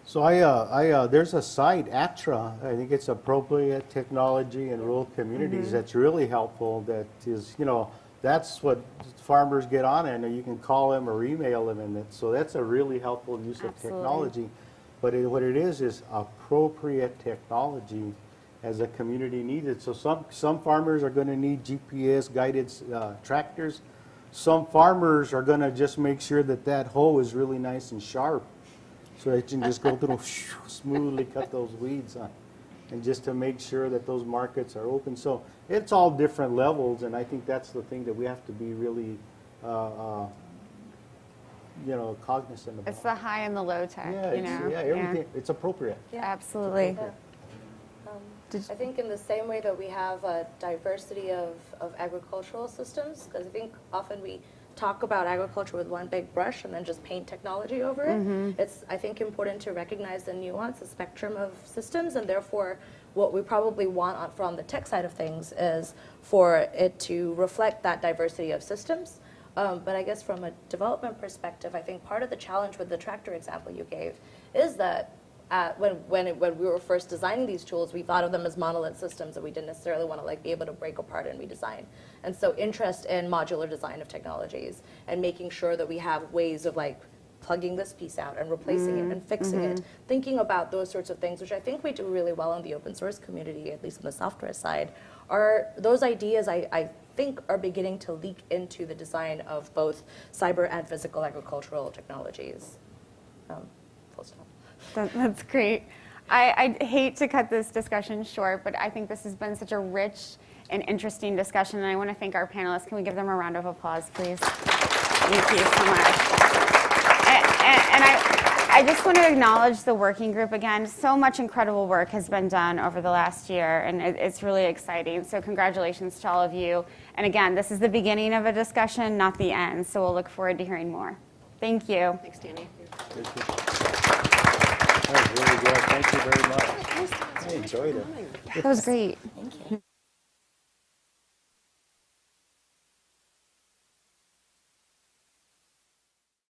Speaker 5: So there's a site, ATRA, I think it's Appropriate Technology in Rural Communities, that's really helpful. That is, that's what farmers get on, and you can call them or email them, and so that's a really helpful use of technology. But what it is appropriate technology as a community needed. So some farmers are going to need GPS guided tractors. Some farmers are going to just make sure that hoe is really nice and sharp, so that you can just go through smoothly cut those weeds on, and just to make sure that those markets are open. So it's all different levels, and I think that's the thing that we have to be really, cognizant about.
Speaker 3: It's the high and the low tech,
Speaker 5: Everything. It's appropriate.
Speaker 3: Yeah. Absolutely.
Speaker 6: Yeah. I think in the same way that we have a diversity of agricultural systems, because I think often we talk about agriculture with one big brush and then just paint technology over it. It's, I think, important to recognize the nuance, the spectrum of systems, and therefore what we probably want from the tech side of things is for it to reflect that diversity of systems. But I guess from a development perspective, I think part of the challenge with the tractor example you gave is that when we were first designing these tools, we thought of them as monolith systems that we didn't necessarily want to be able to break apart and redesign. And so interest in modular design of technologies and making sure that we have ways of plugging this piece out and replacing it and fixing it, thinking about those sorts of things, which I think we do really well in the open source community, at least on the software side, are those ideas I think are beginning to leak into the design of both cyber and physical agricultural technologies. Full stop.
Speaker 3: That's great. I hate to cut this discussion short, but I think this has been such a rich and interesting discussion, and I want to thank our panelists. Can we give them a round of applause, please? Thank you so much. And I just want to acknowledge the working group again. So much incredible work has been done over the last year, and it's really exciting. So congratulations to all of you. And again, this is the beginning of a discussion, not the end, so we'll look forward to hearing more. Thank you.
Speaker 4: Thanks, Danny.
Speaker 5: Thank you. That was really good. Thank you very much. I enjoyed it.
Speaker 3: That was great.
Speaker 6: Thank you.